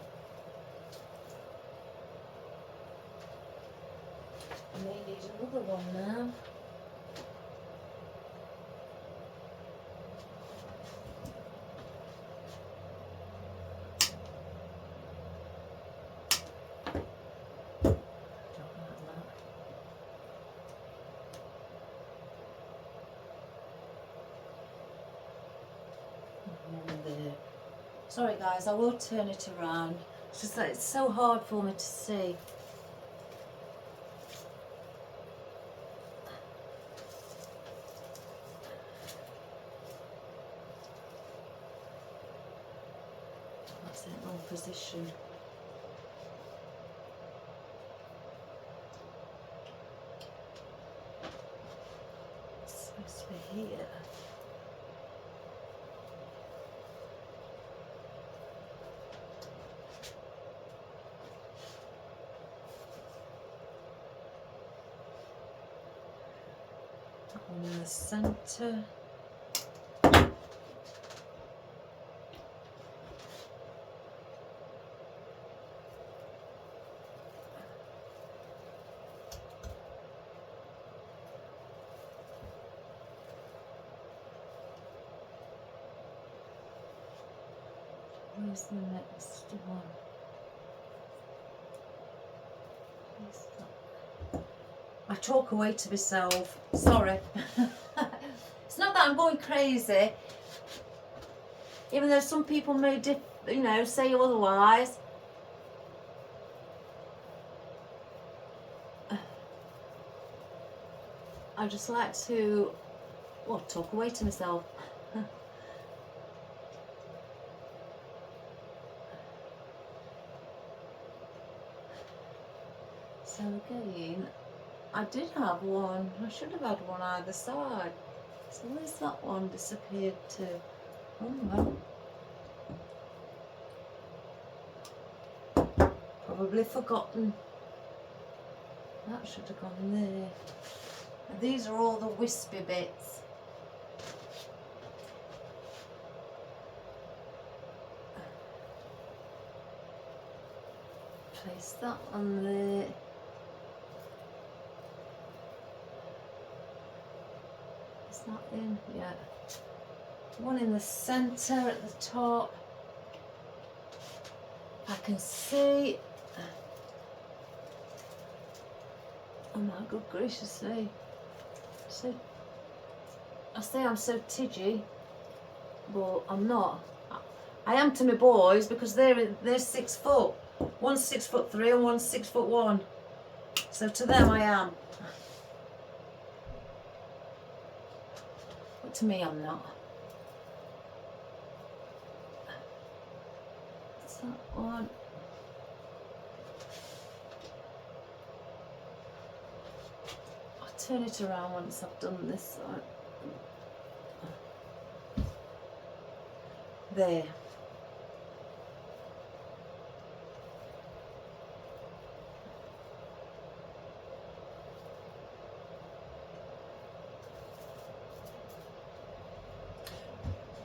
I may need another one now. There. Sorry guys, I will turn it around. It's just that it's so hard for me to see. That's in the wrong position. It's supposed to be here. In the centre. Where's the next one? Where's that? I talk away to myself. Sorry. It's not that I'm going crazy, even though some people may, you know, say otherwise. I just like to, well, talk away to myself. So again, I did have one. I should have had one either side. So where's that one disappeared to? Oh well. Probably forgotten. That should have gone there. And these are all the wispy bits. Place that on there. Not in yet. One in the centre at the top. I can see. Oh my good gracious me. So I say I'm so tidgy, but I'm not. I am to my boys because they're 6 foot. One's 6'3" and one's 6'1". So to them I am. But to me I'm not. What's that one? I'll turn it around once I've done this side. There.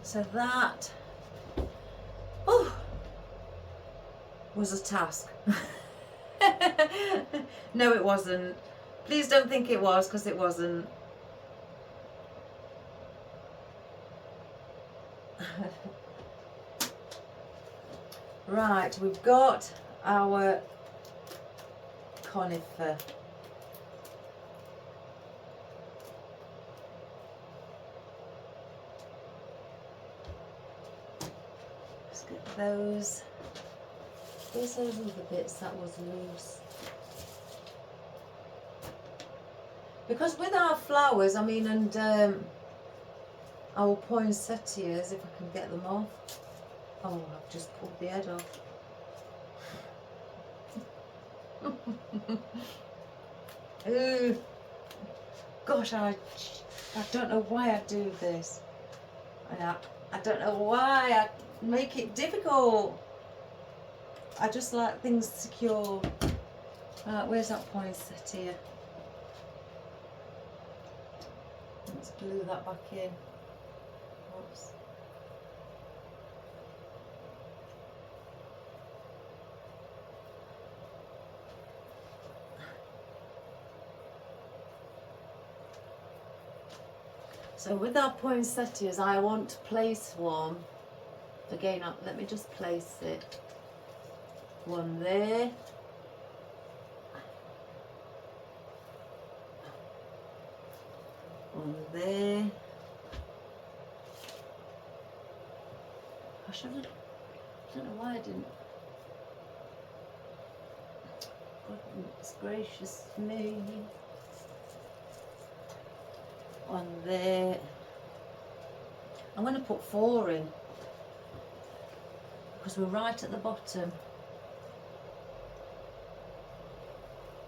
So that was a task. No, it wasn't. Please don't think it was, because it wasn't. Right, we've got our conifer. Let's get those. Where's those other bits that was loose? Because with our flowers, I mean, and our poinsettias, if I can get them off. Oh, I've just pulled the head off. Ooh. Gosh, I don't know why I do this. I don't know why I make it difficult. I just like things secure. Where's that poinsettia? Let's glue that back in. Oops. So with our poinsettias, I want to place one. Again, let me just place it. One there. One there. I don't know why I didn't. Goodness gracious me. One there. I'm going to put 4 in, because we're right at the bottom.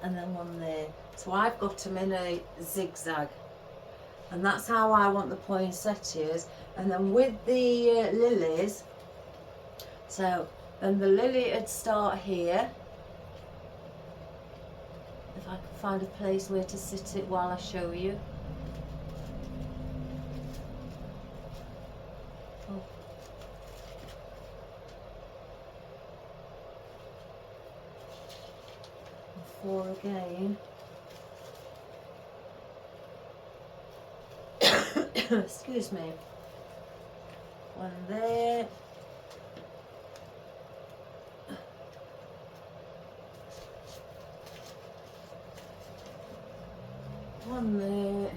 And then one there. So I've got them in a zigzag. And that's how I want the poinsettias. And then with the lilies, so then the lily would start here. If I can find a place where to sit it while I show you. Oh. 4 again. Excuse me. One there. One there.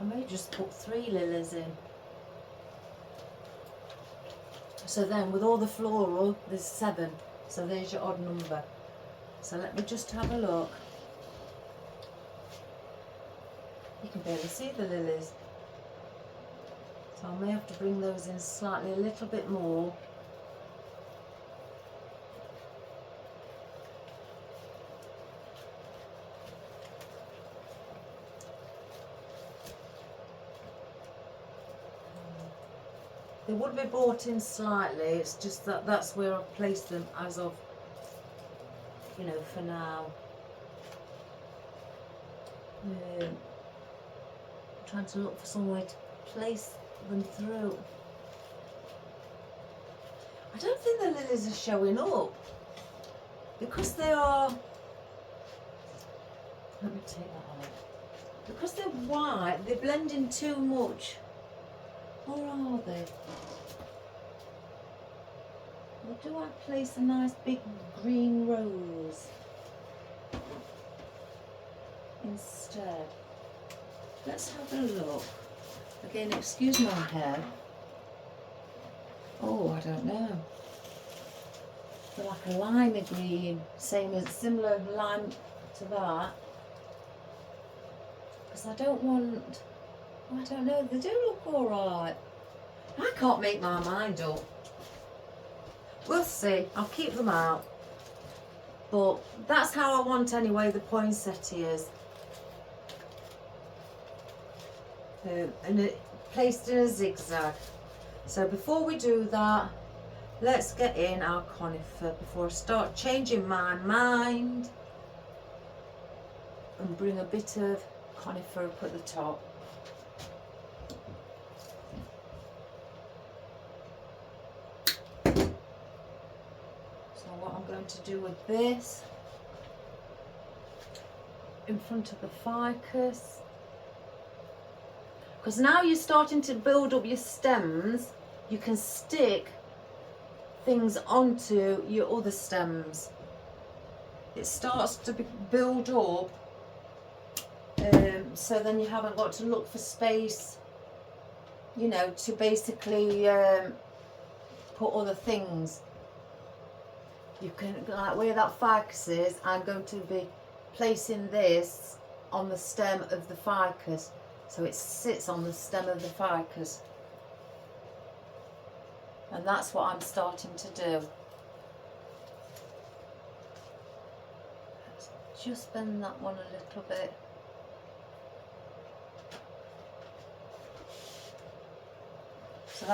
I may just put 3 lilies in. So then with all the floral, there's 7. So there's your odd number. So let me just have a look. You can barely see the lilies. So I may have to bring those in slightly a little bit more. They would be brought in slightly, it's just that that's where I've placed them as of, you know, for now. I'm trying to look for somewhere to place them through. I don't think the lilies are showing up, because they are, let me take that out, because they're white, they blend in too much. Or are they? Or do I place a nice big green rose instead? Let's have a look. Again, excuse my hair. Oh, I don't know. like a lime green, similar lime to that. Because I don't want, I don't know, they do look alright. I can't make my mind up. We'll see, I'll keep them out. But that's how I want anyway the poinsettias. And it placed in a zigzag. So before we do that, let's get in our conifer before I start changing my mind and bring a bit of conifer up at the top. So what I'm going to do with this, in front of the ficus, because now you're starting to build up your stems, you can stick things onto your other stems. It starts to build up, so then you haven't got to look for space, you know, to basically put other things. You can, like where that ficus is, I'm going to be placing this on the stem of the ficus, so it sits on the stem of the ficus. And that's what I'm starting to do. Let's just bend that one a little bit. So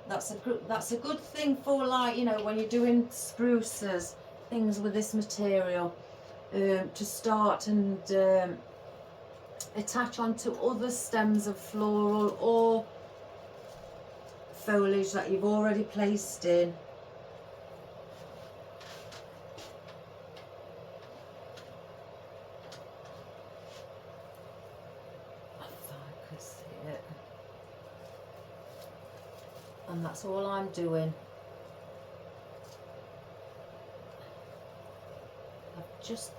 that's a good thing for, like, you know, when you're doing spruces, things with this material, to start and attach onto other stems of floral or foliage that you've already placed in. Ficus here. And that's all I'm doing. I've just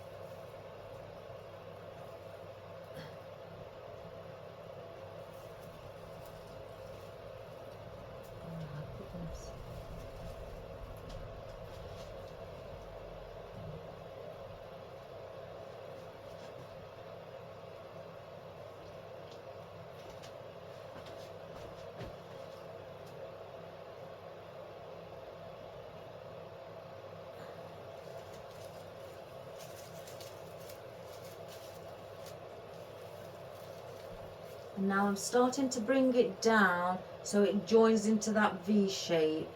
and now I'm starting to bring it down so it joins into that V shape.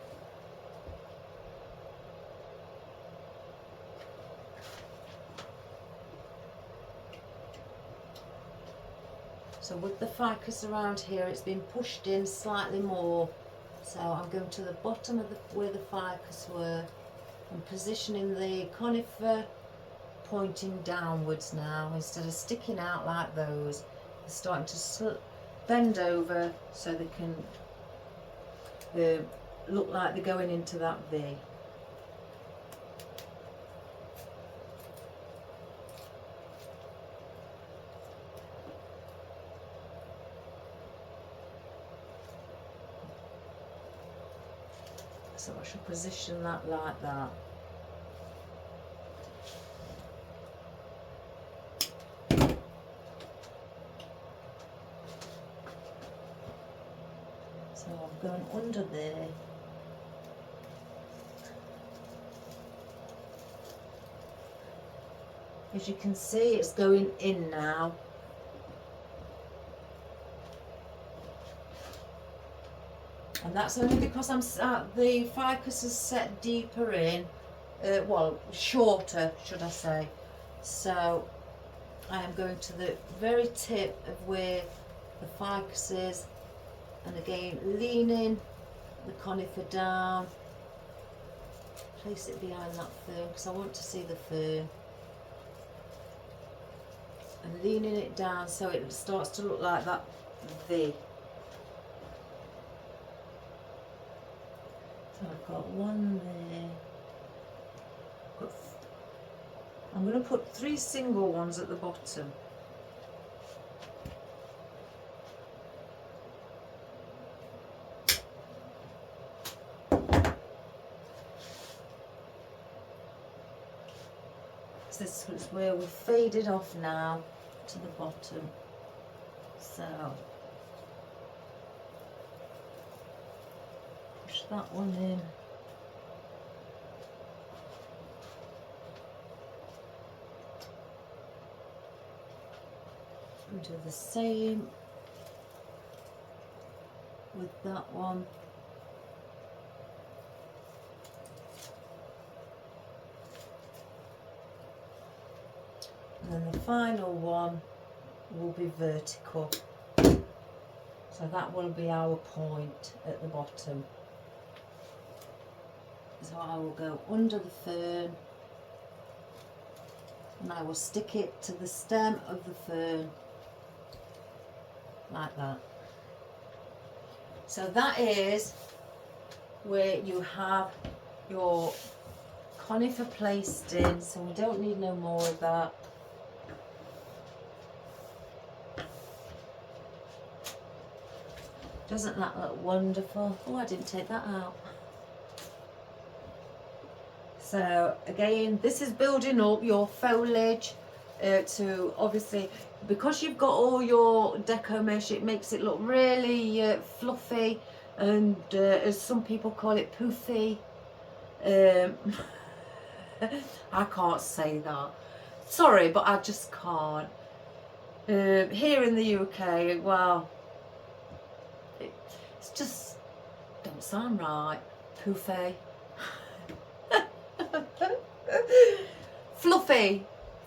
So with the ficus around here, it's been pushed in slightly more. So I'm going to the bottom of where the ficus were and positioning the conifer pointing downwards now, instead of sticking out like those. They're starting to bend over so they can look like they're going into that V. So I should position that like that. So I'm going under there. As you can see, it's going in now. And that's only because the ficus is set deeper in, well, shorter, should I say. So I am going to the very tip of where the ficus is, and again leaning the conifer down, place it behind that fern because I want to see the fern, and leaning it down so it starts to look like that V. So I've got one there. I'm going to put 3 single ones at the bottom. This is where we faded off now to the bottom. So push that one in. And do the same with that one. And then the final one will be vertical. So that will be our point at the bottom. So I will go under the fern and I will stick it to the stem of the fern like that. So that is where you have your conifer placed in, so we don't need no more of that. Doesn't that look wonderful? Oh, I didn't take that out. So again, this is building up your foliage to, obviously, because you've got all your deco mesh, it makes it look really fluffy and as some people call it, poofy. I can't say that. Sorry, but I just can't. Here in the UK, well, it's just don't sound right. Poofy.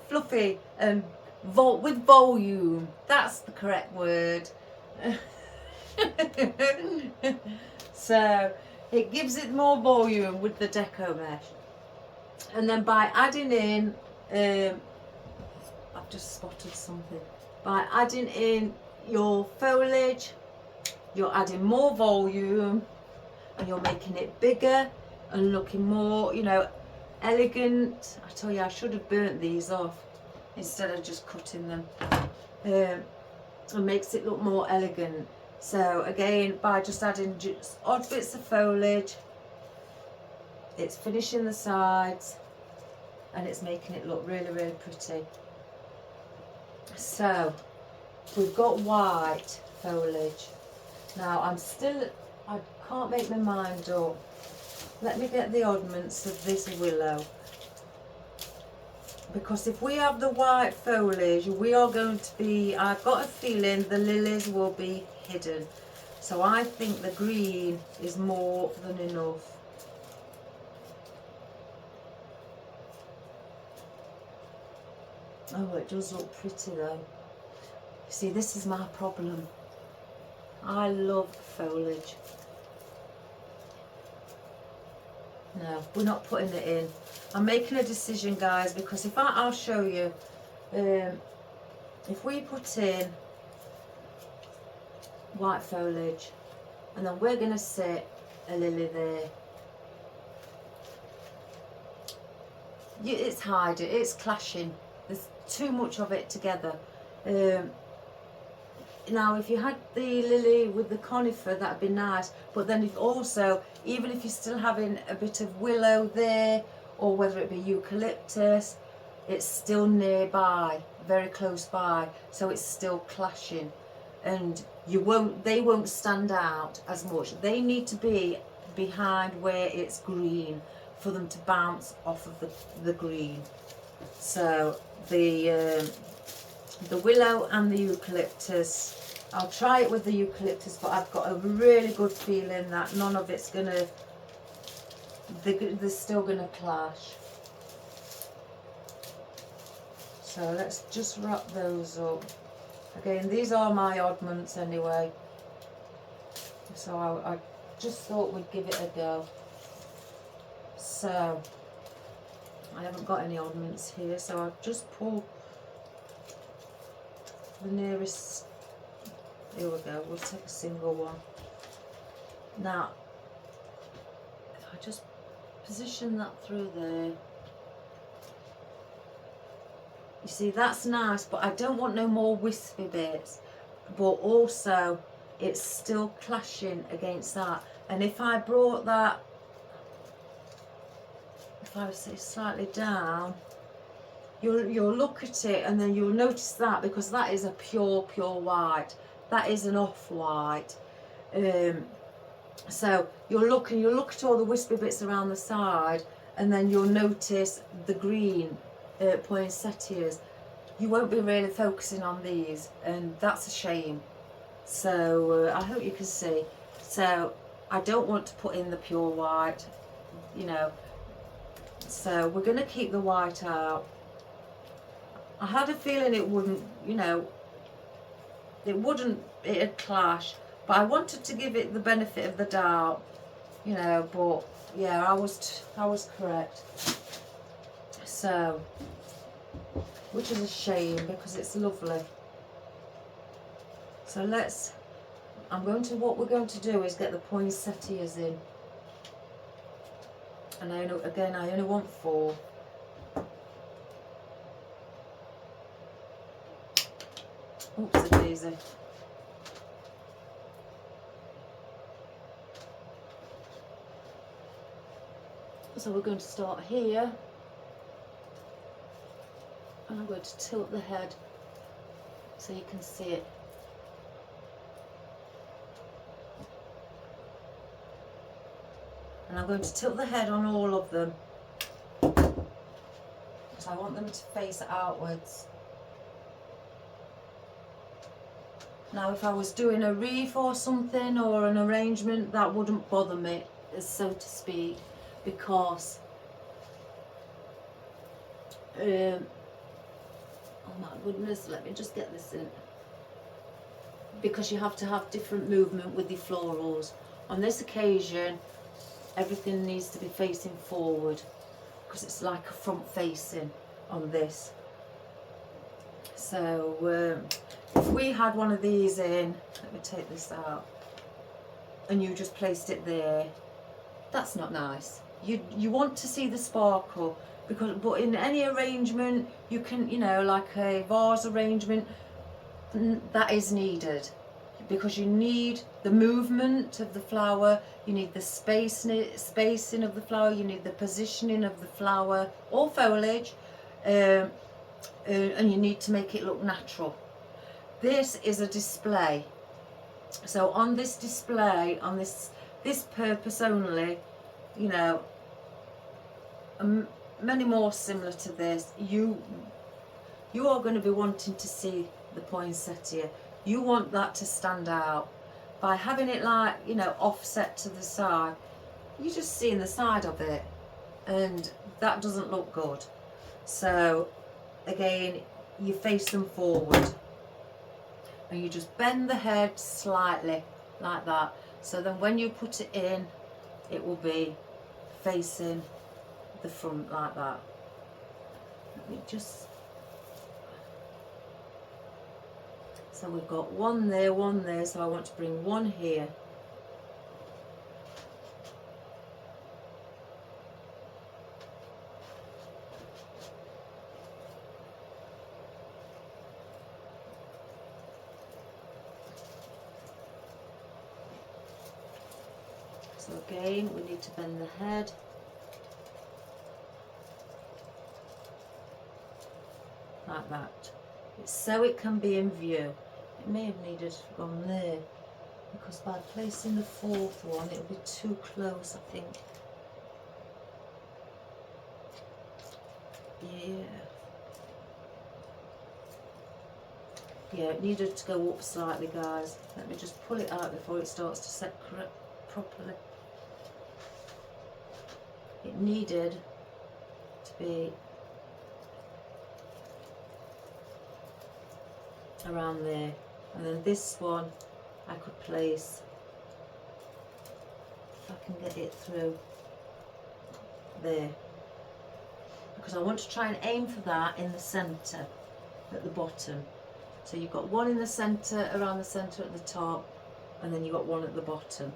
Fluffy and with volume. That's the correct word. So it gives it more volume with the deco mesh. And then by adding in, I've just spotted something. By adding in your foliage, you're adding more volume and you're making it bigger and looking more, you know, elegant. I tell you, I should have burnt these off instead of just cutting them. It makes it look more elegant. So again, by just adding just odd bits of foliage, it's finishing the sides and it's making it look really, really pretty. So we've got white foliage. Now I can't make my mind up. Let me get the oddments of this willow. Because if we have the white foliage, we are going to be, I've got a feeling the lilies will be hidden. So I think the green is more than enough. Oh, it does look pretty though. See, this is my problem. I love foliage. No, we're not putting it in. I'm making a decision, guys, because if I'll show you, if we put in white foliage and then we're going to set a lily there, it's hiding, it's clashing. There's too much of it together. Now, if you had the lily with the conifer, that'd be nice. But then if also, even if you're still having a bit of willow there, or whether it be eucalyptus, it's still nearby, very close by. So it's still clashing, and they won't stand out as much. They need to be behind where it's green for them to bounce off of the green. So the willow and the eucalyptus, I'll try it with the eucalyptus, but I've got a really good feeling that none of it's gonna, they're still gonna clash. So let's just wrap those up. Again, these are my oddments anyway, so I just thought we'd give it a go. So I haven't got any oddments here, so I've just pulled the nearest. Here we go, we'll take a single one. Now, if I just position that through there, you see, that's nice, but I don't want no more wispy bits, but also it's still clashing against that. And if I brought that, if I was slightly down, you'll look at it and then you'll notice that, because that is a pure white, that is an off-white. So you'll look at all the wispy bits around the side, and then you'll notice the green poinsettias. You won't be really focusing on these, and that's a shame. So I hope you can see. So I don't want to put in the pure white, you know, so we're going to keep the white out. I had a feeling it wouldn't, you know, it'd clash, but I wanted to give it the benefit of the doubt, you know, but yeah, I was correct. So, which is a shame because it's lovely. So what we're going to do is get the poinsettias in. And I only want 4. Oops, a daisy. So we're going to start here. And I'm going to tilt the head so you can see it. And I'm going to tilt the head on all of them, because I want them to face outwards. Now if I was doing a wreath or something, or an arrangement, that wouldn't bother me, so to speak, because oh my goodness, let me just get this in, because you have to have different movement with your florals. On this occasion, everything needs to be facing forward, because it's like a front facing on this. So if we had one of these in, let me take this out, and you just placed it there, that's not nice. You want to see the sparkle, but in any arrangement, you can, you know, like a vase arrangement, that is needed, because you need the movement of the flower, you need the spacing of the flower, you need the positioning of the flower or foliage, and you need to make it look natural. This is a display, so on this display, on this purpose only, you know, many more similar to this, you are going to be wanting to see the poinsettia. You want that to stand out. By having it, like, you know, offset to the side, you're just seeing the side of it, and that doesn't look good. So again, you face them forward, and you just bend the head slightly like that, so then when you put it in, it will be facing the front like that. Let me just, so we've got one there, so I want to bring one here. So again, we need to bend the head. Like that. It's so it can be in view. It may have needed to go on there, because by placing the 4th one, it'll be too close, I think. Yeah, it needed to go up slightly, guys. Let me just pull it out before it starts to set properly. It needed to be around there, and then this one I could place, if I can get it through there, because I want to try and aim for that in the centre at the bottom. So you've got one in the centre, around the centre at the top, and then you've got one at the bottom,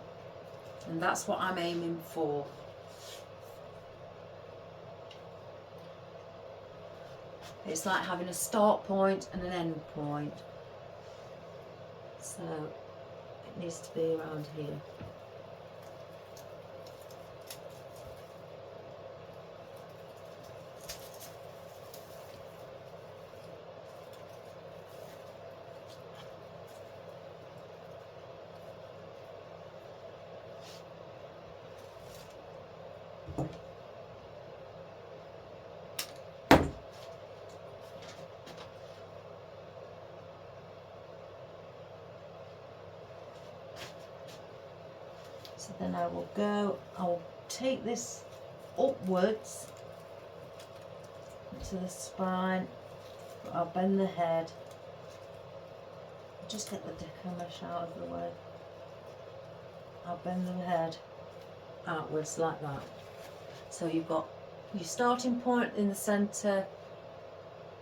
and that's what I'm aiming for. It's like having a start point and an end point. So it needs to be around here. So then I'll take this upwards to the spine, I'll bend the head, just get the Deco Mesh out of the way. I'll bend the head outwards like that. So you've got your starting point in the centre,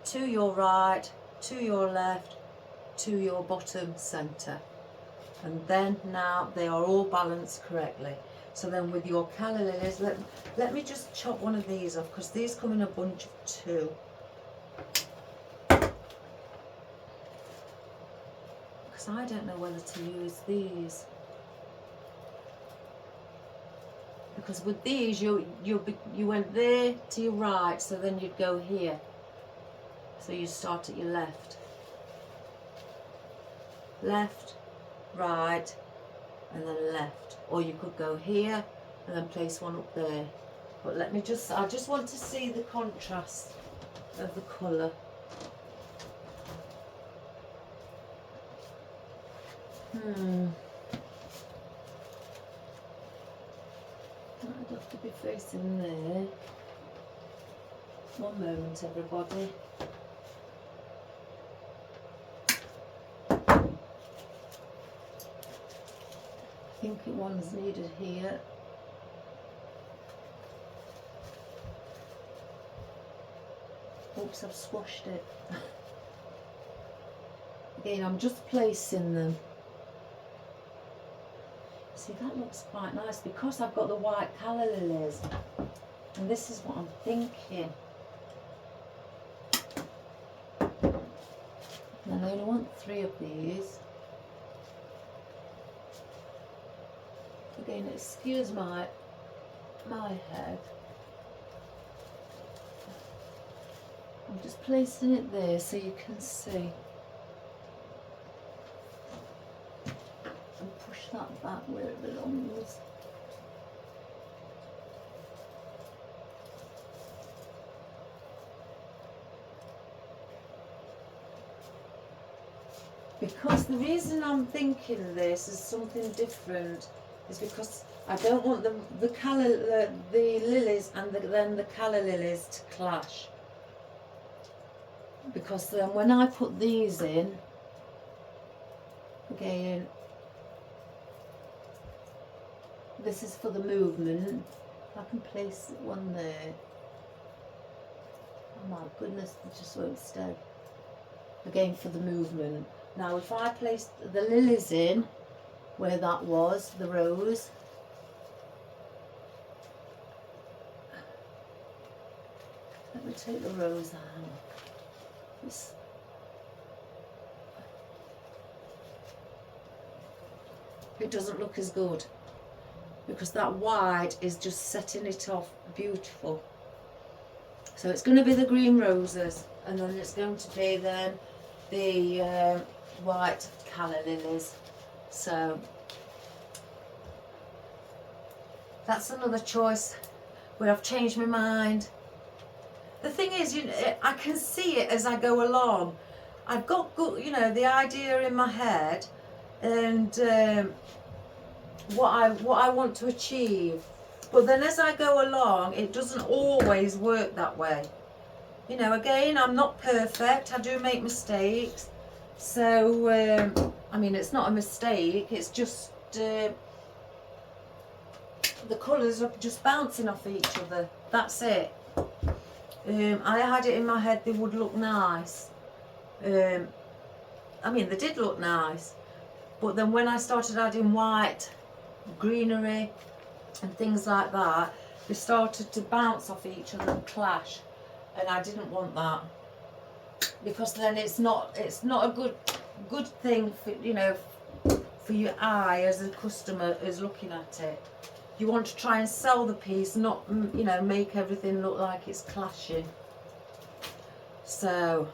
to your right, to your left, to your bottom centre. And then now they are all balanced correctly. So then with your calla lilies, let me just chop one of these off, because these come in a bunch of 2. Because I don't know whether to use these. Because with these, you went there to your right, so then you'd go here. So you start at your left. Left, right, and then left. Or you could go here and then place one up there. But I just want to see the contrast of the colour. I'd have to be facing there. One moment, everybody. I think one's needed here. Oops, I've squashed it. Again, I'm just placing them. See, that looks quite nice because I've got the white calla lilies. And this is what I'm thinking. And I only want 3 of these. Again, excuse my head. I'm just placing it there so you can see. And push that back where it belongs. Because the reason I'm thinking this is something different is because I don't want the lilies and then the calla lilies to clash. Because then when I put these in, again, this is for the movement. I can place one there. Oh my goodness, it just won't stay. Again, for the movement. Now if I placed the lilies in where that was, the rose, let me take the rose out. It doesn't look as good because that white is just setting it off beautiful. So it's going to be the green roses, and then it's going to be then the white calla lilies. So that's another choice where I've changed my mind. The thing is, I can see it as I go along. I've got good, the idea in my head, and what I want to achieve. But then as I go along, it doesn't always work that way. Again, I'm not perfect. I do make mistakes. So, I mean, it's not a mistake. It's just the colours are just bouncing off each other. That's it. I had it in my head they would look nice. I mean, they did look nice. But then when I started adding white, greenery and things like that, they started to bounce off each other and clash. And I didn't want that, because then it's not a good thing for your eye as a customer is looking at it. You want to try and sell the piece, not make everything look like it's clashing. So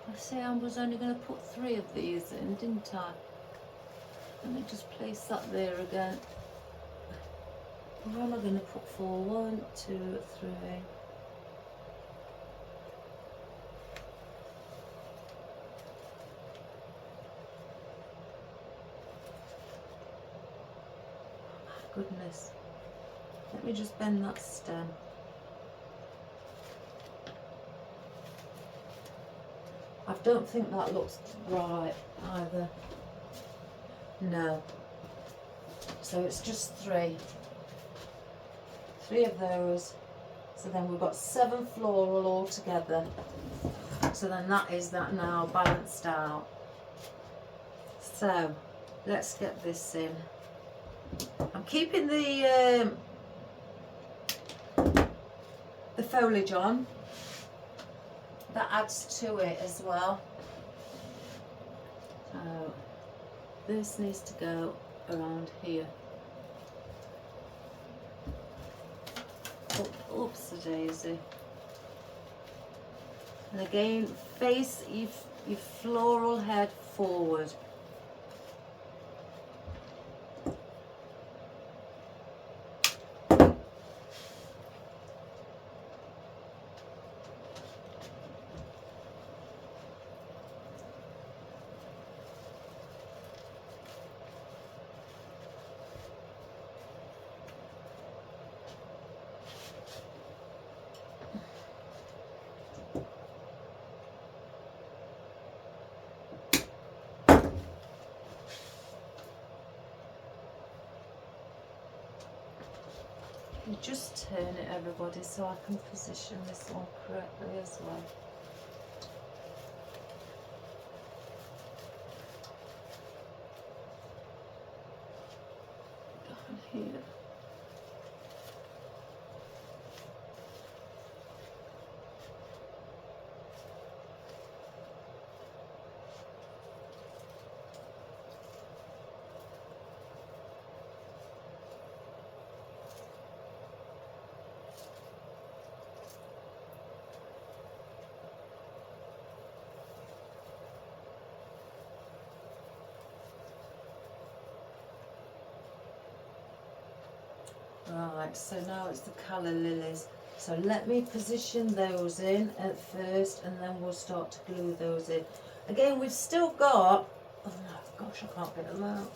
I say I was only going to put 3 of these in, didn't I? Let me just place that there again. Where am I going to put 4? 1, 2, 3. Goodness, let me just bend that stem. I don't think that looks right either. No. So it's just 3 of those. So then we've got 7 floral all together. So then that is that now balanced out. So let's get this in. I'm keeping the foliage on. That adds to it as well. So this needs to go around here. Oops a daisy. And again, face your floral head forward. You just turn it, everybody, so I can position this one correctly as well. Down here. Right, so now it's the colour lilies. So let me position those in at first and then we'll start to glue those in. Again, we've still got, oh no, gosh, I can't get them out.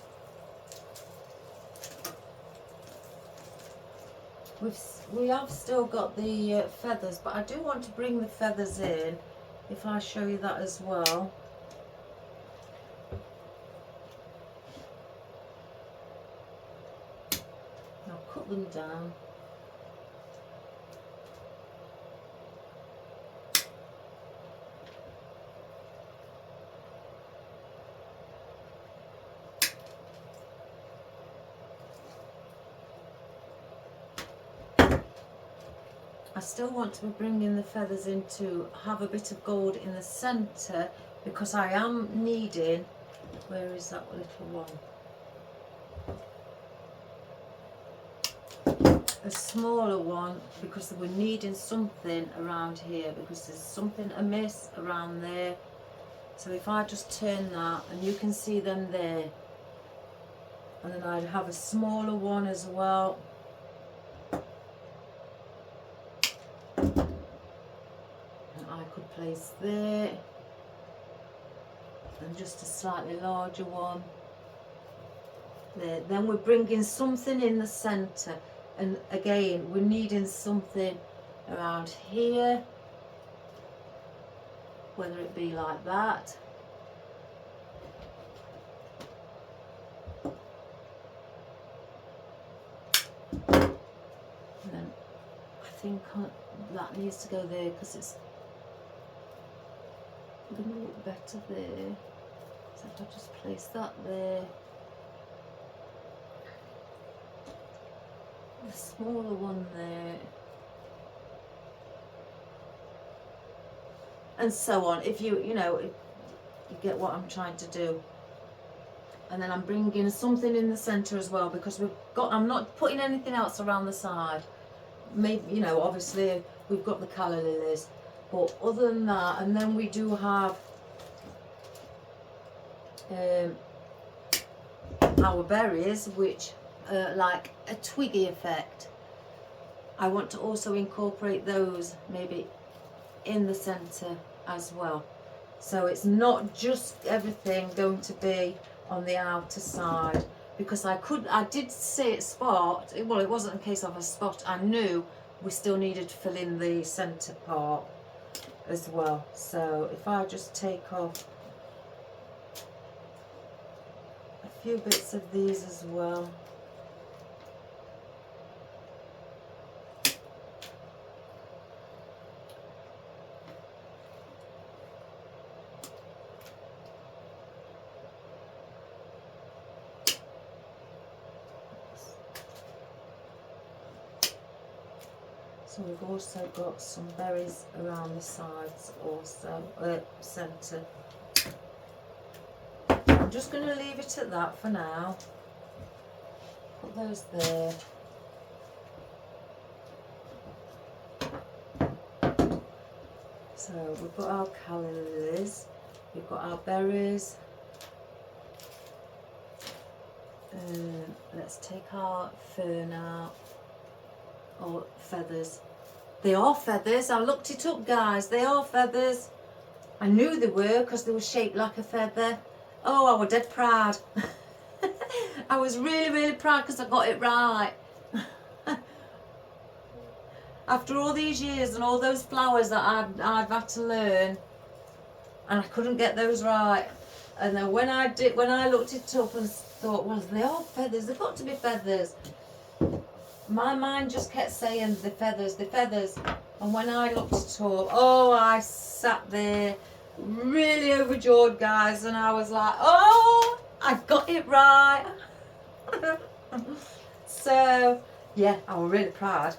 We have still got the feathers, but I do want to bring the feathers in, if I show you that as well. I'll cut them down. I still want to be bringing the feathers in to have a bit of gold in the centre, because I am needing, where is that little one? A smaller one, because we're needing something around here, because there's something amiss around there. So if I just turn that, and you can see them there, and then I'd have a smaller one as well. Place there, and just a slightly larger one there. Then we're bringing something in the centre, and again we're needing something around here, whether it be like that, and then I think that needs to go there, because it's going to look better there. So if I just place that there, the smaller one there, and so on. If you get what I'm trying to do. And then I'm bringing something in the centre as well, because I'm not putting anything else around the side. Maybe, obviously we've got the calla lilies. But other than that, and then we do have our berries, which like a twiggy effect. I want to also incorporate those maybe in the centre as well. So it's not just everything going to be on the outer side, because I did see it spot, well, it wasn't a case of a spot, I knew we still needed to fill in the centre part as well. So if I just take off a few bits of these as well. So we've also got some berries around the sides also, centre. I'm just going to leave it at that for now. Put those there. So we've got our calla lilies, we've got our berries. Let's take our fern out, or feathers. They are feathers, I looked it up guys, they are feathers. I knew they were because they were shaped like a feather. Oh, I was dead proud. I was really proud because I got it right. After all these years and all those flowers that I've had to learn, and I couldn't get those right. And then when I looked it up and thought, well, they are feathers, they've got to be feathers. My mind just kept saying the feathers, the feathers. And when I looked it up, oh, I sat there really overjoyed, guys, and I was like, oh, I got it right. So, yeah, I was really proud.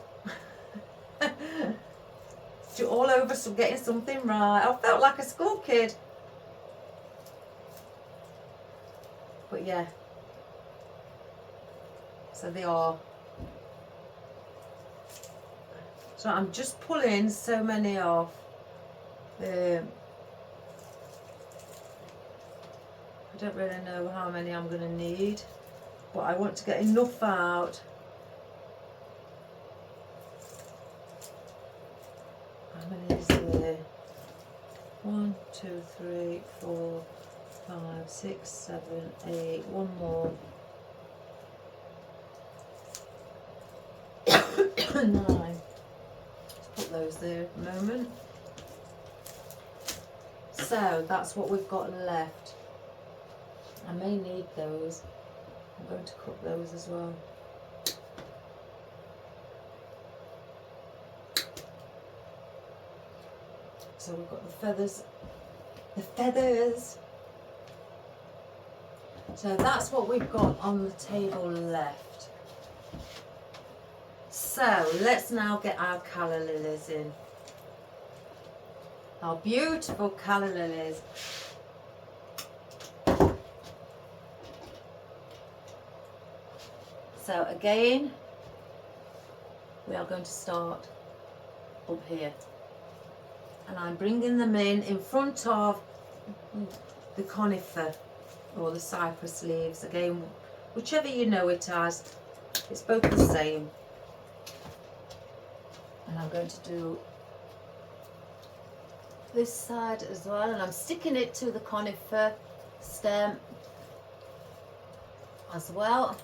All over getting something right. I felt like a school kid. But yeah. So they are. So I'm just pulling so many off. I don't really know how many I'm going to need, but I want to get enough out. How many is there? 1, 2, 3, 4, 5, 6, 7, 8. One more. 9. Let's put those there at the moment. So that's what we've got left. I may need those. I'm going to cut those as well. So we've got the feathers. The feathers. So that's what we've got on the table left. So let's now get our calla lilies in. Our beautiful calla lilies. So again, we are going to start up here. And I'm bringing them in front of the conifer or the cypress leaves. Again, whichever you know it as, it's both the same. And I'm going to do this side as well, and I'm sticking it to the conifer stem as well.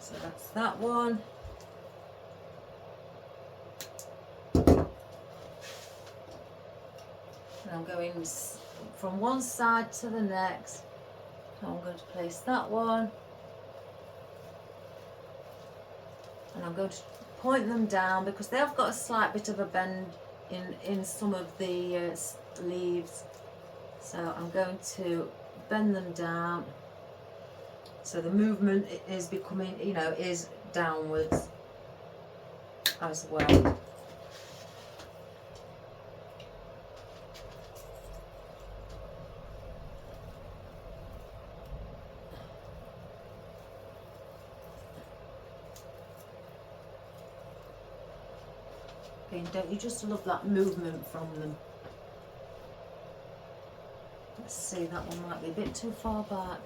So that's that one. And I'm going from one side to the next. So I'm going to place that one. And I'm going to point them down because they have got a slight bit of a bend in some of the leaves. So I'm going to bend them down. So the movement is becoming, you know, is downwards as well. Again, don't you just love that movement from them? Let's see, that one might be a bit too far back.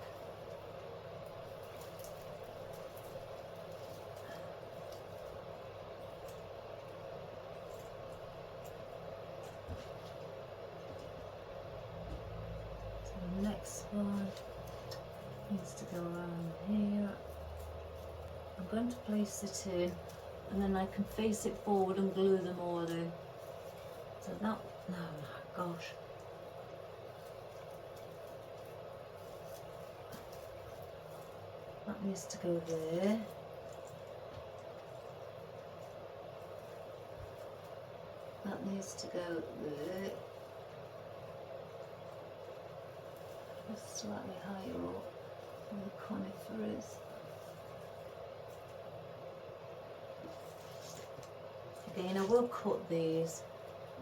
So the next one needs to go around here. I'm going to place it in, and then I can face it forward and glue them all in. So that, oh my gosh. That needs to go there. That needs to go there. Just slightly higher up where the conifer is. Again, I will cut these.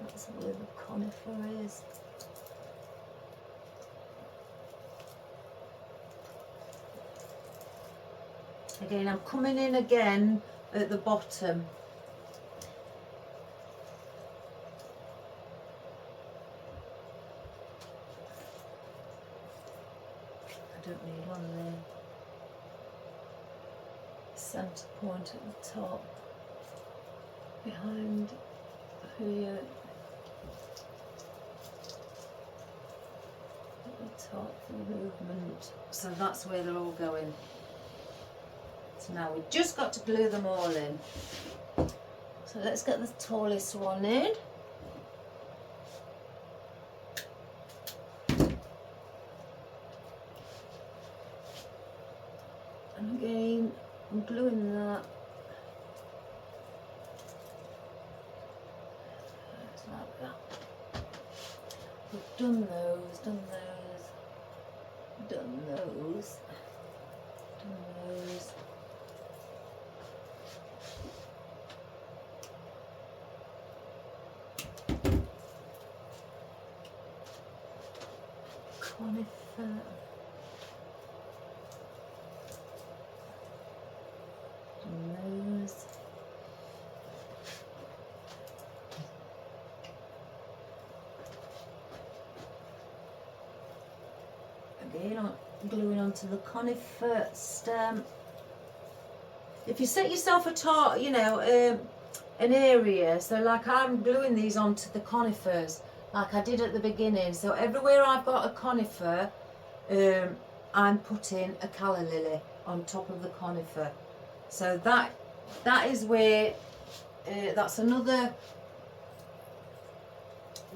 That's where the conifer is. Again, I'm coming in again at the bottom. I don't need one there. Centre point at the top. Behind here. At the top for the movement. So that's where they're all going. So now we've just got to glue them all in. So let's get the tallest one in. And again, I'm gluing that. Just like that. We've done those, done those, done those, done those. Conifer. Nose. Again, I'm gluing onto the conifer stem. If you set yourself a an area, so like I'm gluing these onto the conifers, like I did at the beginning. So everywhere I've got a conifer, I'm putting a calla lily on top of the conifer. So that is where, that's another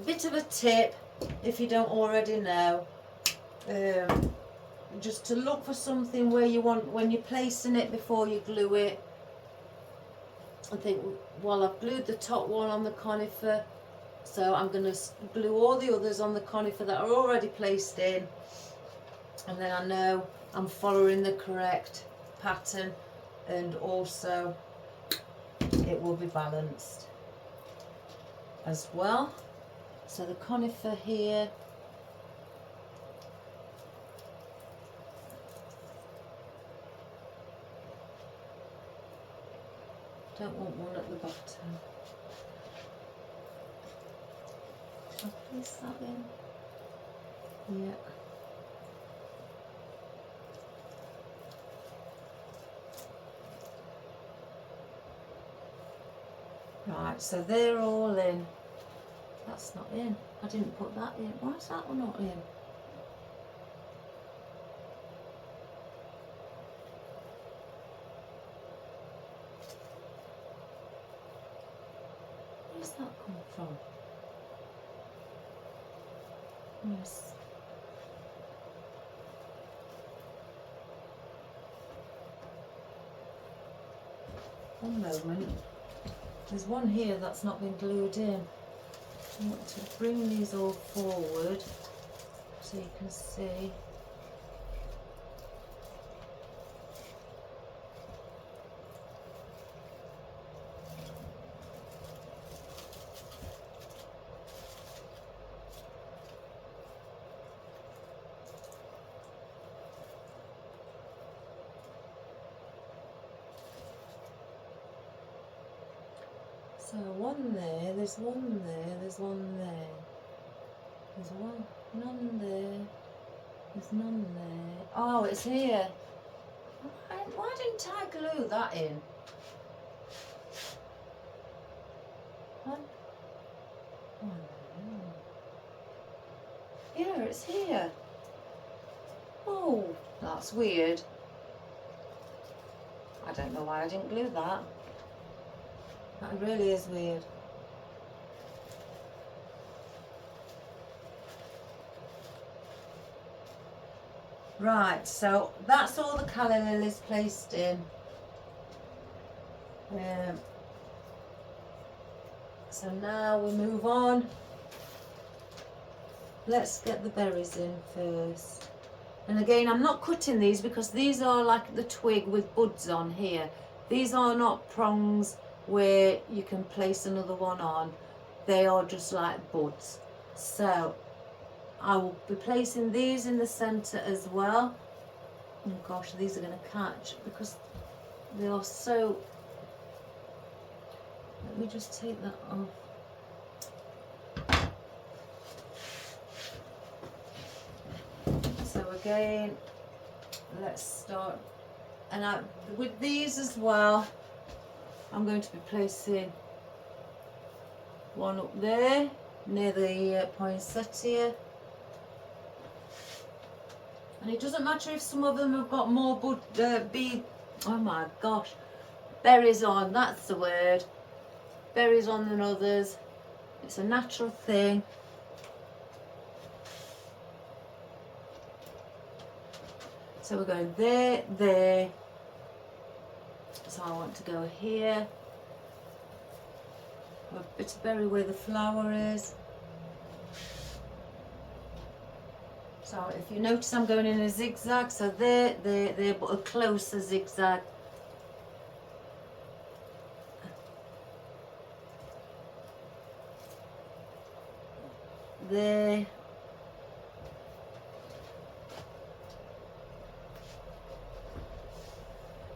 bit of a tip if you don't already know. Just to look for something where you want, when you're placing it before you glue it. I think, well, I've glued the top one on the conifer, so I'm going to glue all the others on the conifer that are already placed in, and then I know I'm following the correct pattern, and also it will be balanced as well. So the conifer here, don't want one at the bottom. I'll place that in. Yeah. Right, so they're all in. That's not in. I didn't put that in. Why is that one not in? Where's that come from? Yes. One moment. There's one here that's not been glued in. I want to bring these all forward so you can see. So one there, there's one there, there's one there, there's one None there. There's none there. Oh, it's here. Why didn't I glue that in? Huh? Oh, no. Yeah, it's here. Oh, that's weird. I don't know why I didn't glue that. That really is weird. Right, so that's all the calla lilies placed in. So now we move on. Let's get the berries in first. And again, I'm not cutting these because these are like the twig with buds on here. These are not prongs where you can place another one on. They are just like buds. So I will be placing these in the center as well. Oh gosh, these are going to catch because they are so... Let me just take that off. So again, let's start. And with these as well, I'm going to be placing one up there near the poinsettia. And it doesn't matter if some of them have got more oh my gosh, berries on, that's the word. Berries on than others. It's a natural thing. So we're going there. So I want to go here. A bit of berry where the flower is. So if you notice, I'm going in a zigzag. So there, but a closer zigzag. There.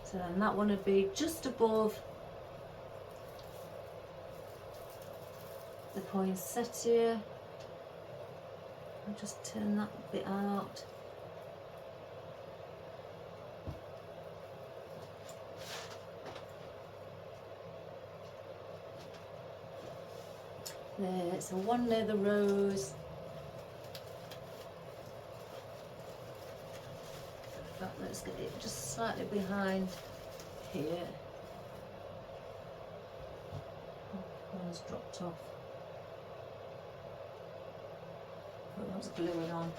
So then that one would be just above the poinsettia. I'll just turn that bit out. There, so one near the rose. But let's get it just slightly behind here. Oh, one's dropped off. Put one's gluing on.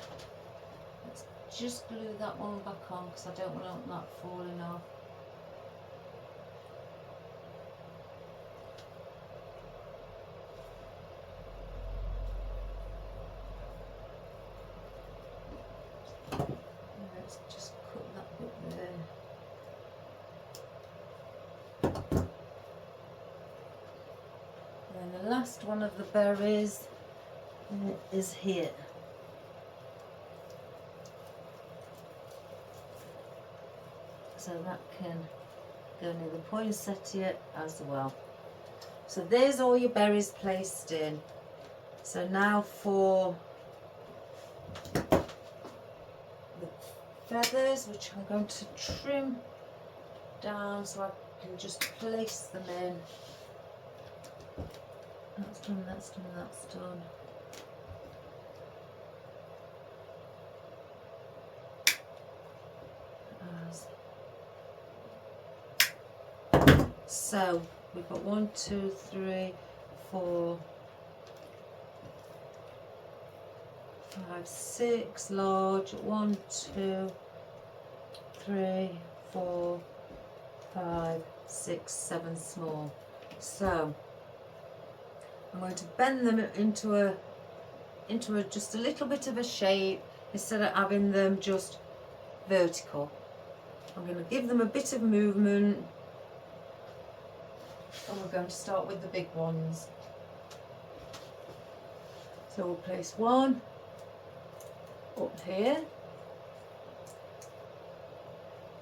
Let's just glue that one back on because I don't want that falling off. Let's just cut that bit there. And the last one of the berries is here. So that can go near the poinsettia as well. So there's all your berries placed in. So now for the feathers, which I'm going to trim down so I can just place them in. That's done, that's done, that's done. So we've got 1, 2, 3, 4, 5, 6 large, 1, 2, 3, 4, 5, 6, 7 small. So I'm going to bend them into a just a little bit of a shape instead of having them just vertical. I'm going to give them a bit of movement. And we're going to start with the big ones. So we'll place one up here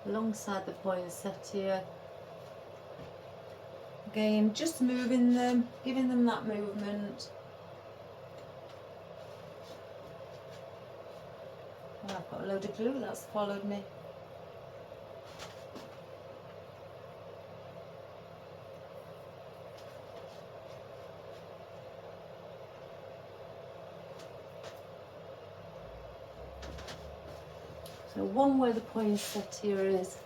alongside the poinsettia. Again, just moving them, giving them that movement. Oh, I've got a load of glue that's followed me. So one where the poinsettia is.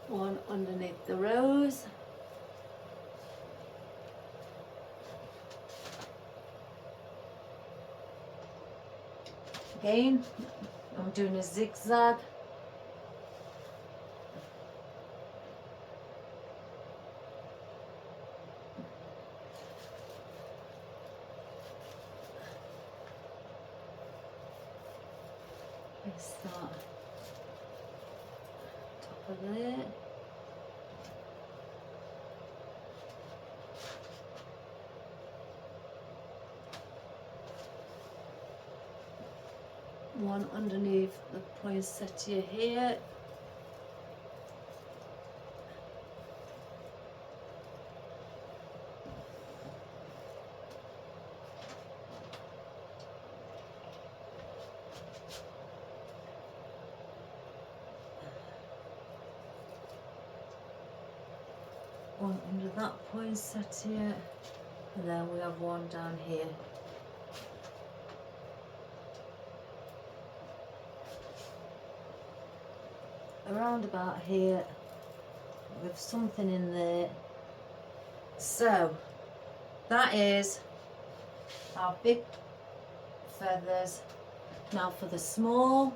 One underneath the rose. Again, I'm doing a zigzag. Place that top of there. One underneath the poinsettia here. One under that poinsettia, and then we have one down here. Around about here with something in there. So that is our big feathers. Now for the small,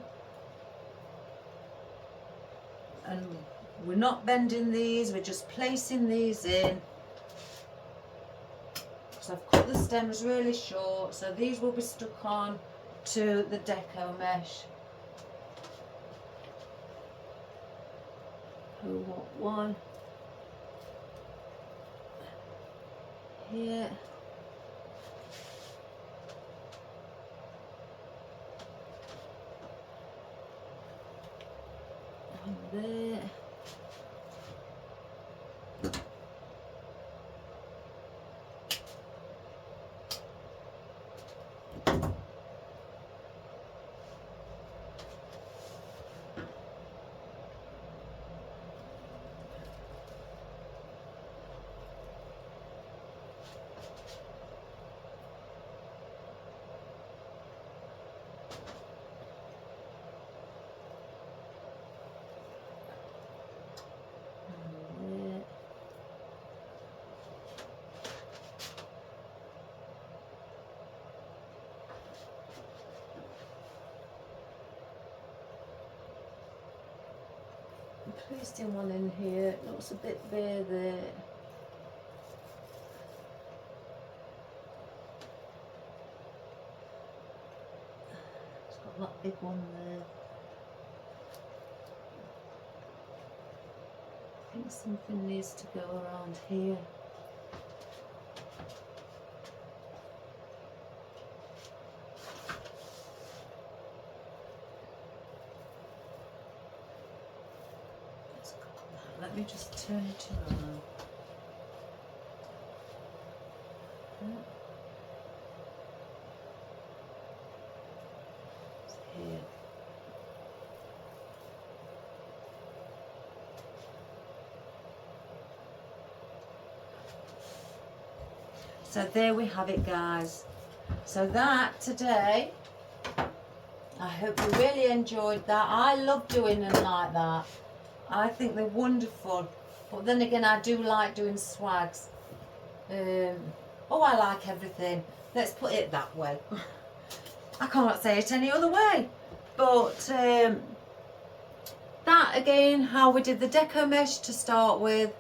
and we're not bending these, we're just placing these in. So I've cut the stems really short, so these will be stuck on to the Deco Mesh. We want one here, one there, placing one in here. It looks a bit bare there. It's got that big one there. I think something needs to go around here. Let me just turn it around. It's here. So there we have it, guys. So that today, I hope you really enjoyed that. I love doing them like that. I think they're wonderful, but then again I do like doing swags. Oh, I like everything, let's put it that way. I can't say it any other way. But that again, how we did the Deco Mesh to start with.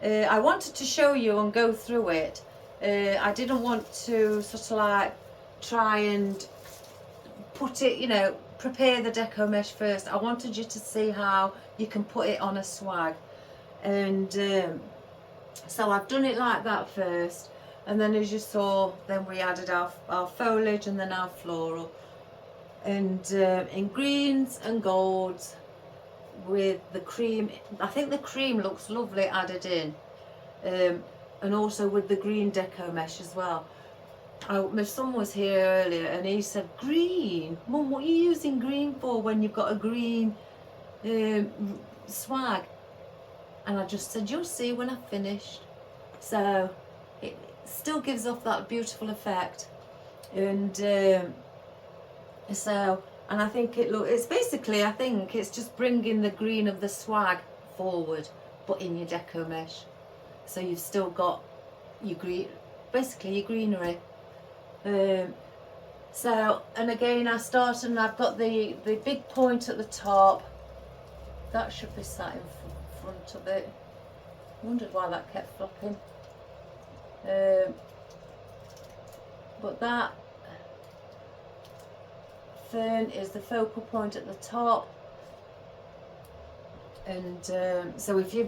I wanted to show you and go through it. I didn't want to sort of like try and put it, you know, prepare the Deco Mesh first. I wanted you to see how you can put it on a swag, and so I've done it like that first, and then as you saw, then we added our foliage and then our floral, and in greens and golds with the cream. I think the cream looks lovely added in, and also with the green deco mesh as well. My son was here earlier and he said, green? Mum, what are you using green for when you've got a green swag? And I just said, you'll see when I've finished. So it still gives off that beautiful effect. And and I think it's basically, I think it's just bringing the green of the swag forward, but in your deco mesh. So you've still got your green, basically your greenery. So, and again I started and I've got the big point at the top. That should be sat in front of it. Wondered why that kept flopping. But that fern is the focal point at the top. And so if you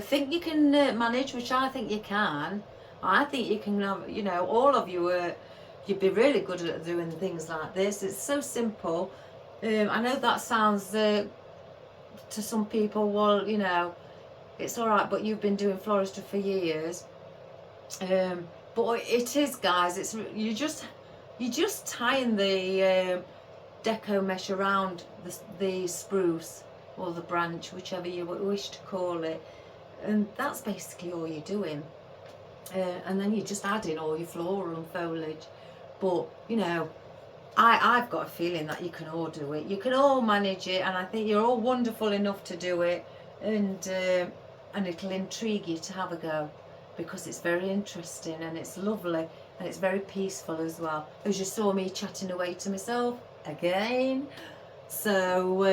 think you can manage, which I think you can, I think you can have, you know, all of you you'd be really good at doing things like this. It's so simple. I know that sounds to some people, well, you know, it's all right, but you've been doing floristry for years. But it is, guys. It's you just tying the deco mesh around the spruce or the branch, whichever you wish to call it, and that's basically all you're doing. And then you're just adding all your floral and foliage. But you know, I've got a feeling that you can all do it. You can all manage it, and I think you're all wonderful enough to do it. And it'll intrigue you to have a go, because it's very interesting and it's lovely and it's very peaceful as well. As you saw me chatting away to myself again. So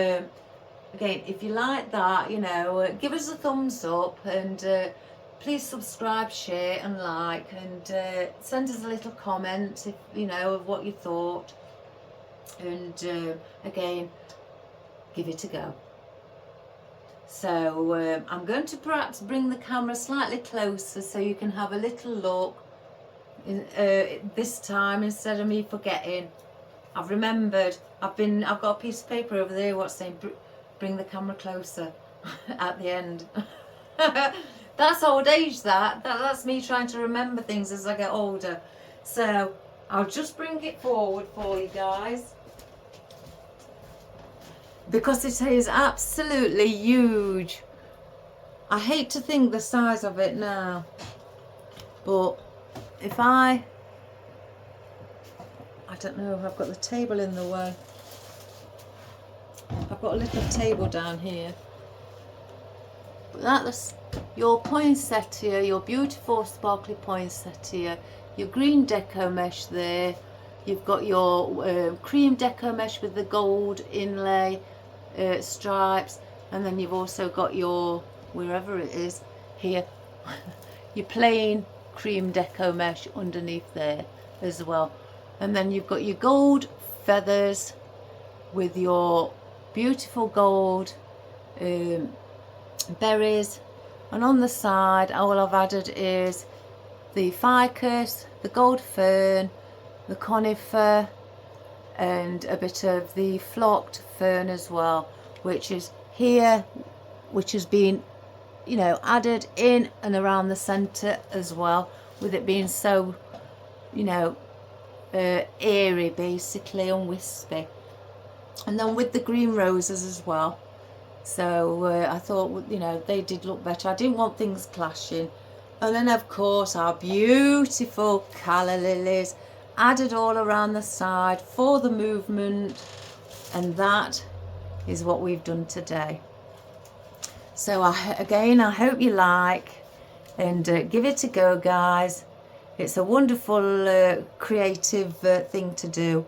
again, if you like that, you know, give us a thumbs up, and please subscribe, share and like, and send us a little comment if you know of what you thought. And again, give it a go. So I'm going to perhaps bring the camera slightly closer so you can have a little look this time, instead of me forgetting. I've remembered. I've got a piece of paper over there what's saying bring the camera closer at the end. That's old age, that's me trying to remember things as I get older. So I'll just bring it forward for you guys, because it is absolutely huge. I hate to think the size of it now, but if I don't know, I've got the table in the way. I've got a little table down here. But that's your poinsettia, your beautiful sparkly poinsettia, your green deco mesh there. You've got your cream deco mesh with the gold inlay stripes, and then you've also got your, wherever it is here, your plain cream deco mesh underneath there as well. And then you've got your gold feathers with your beautiful gold berries, and on the side all I've added is the ficus, the gold fern, the conifer, and a bit of the flocked fern as well, which is here, which has been, you know, added in and around the centre as well, with it being so, you know, airy basically and wispy. And then with the green roses as well. So I thought, you know, they did look better. I didn't want things clashing. And then of course our beautiful calla lilies added all around the side for the movement, and that is what we've done today. So again, I hope you like, and give it a go, guys. It's a wonderful creative thing to do,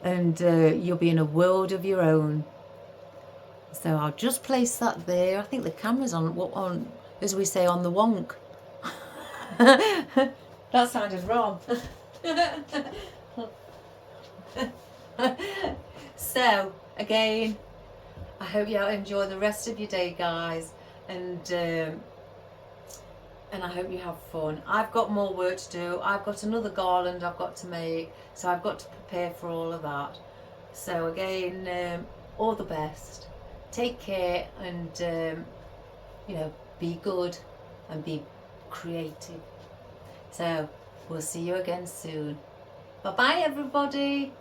and you'll be in a world of your own. So I'll just place that there. I think the camera's on, as we say, on the wonk. That sounded wrong. So again, I hope you enjoy the rest of your day, guys, and I hope you have fun. I've got more work to do. I've got another garland I've got to make, so I've got to prepare for all of that. So again, all the best. Take care, and you know, be good and be creative. So we'll see you again soon. Bye bye everybody.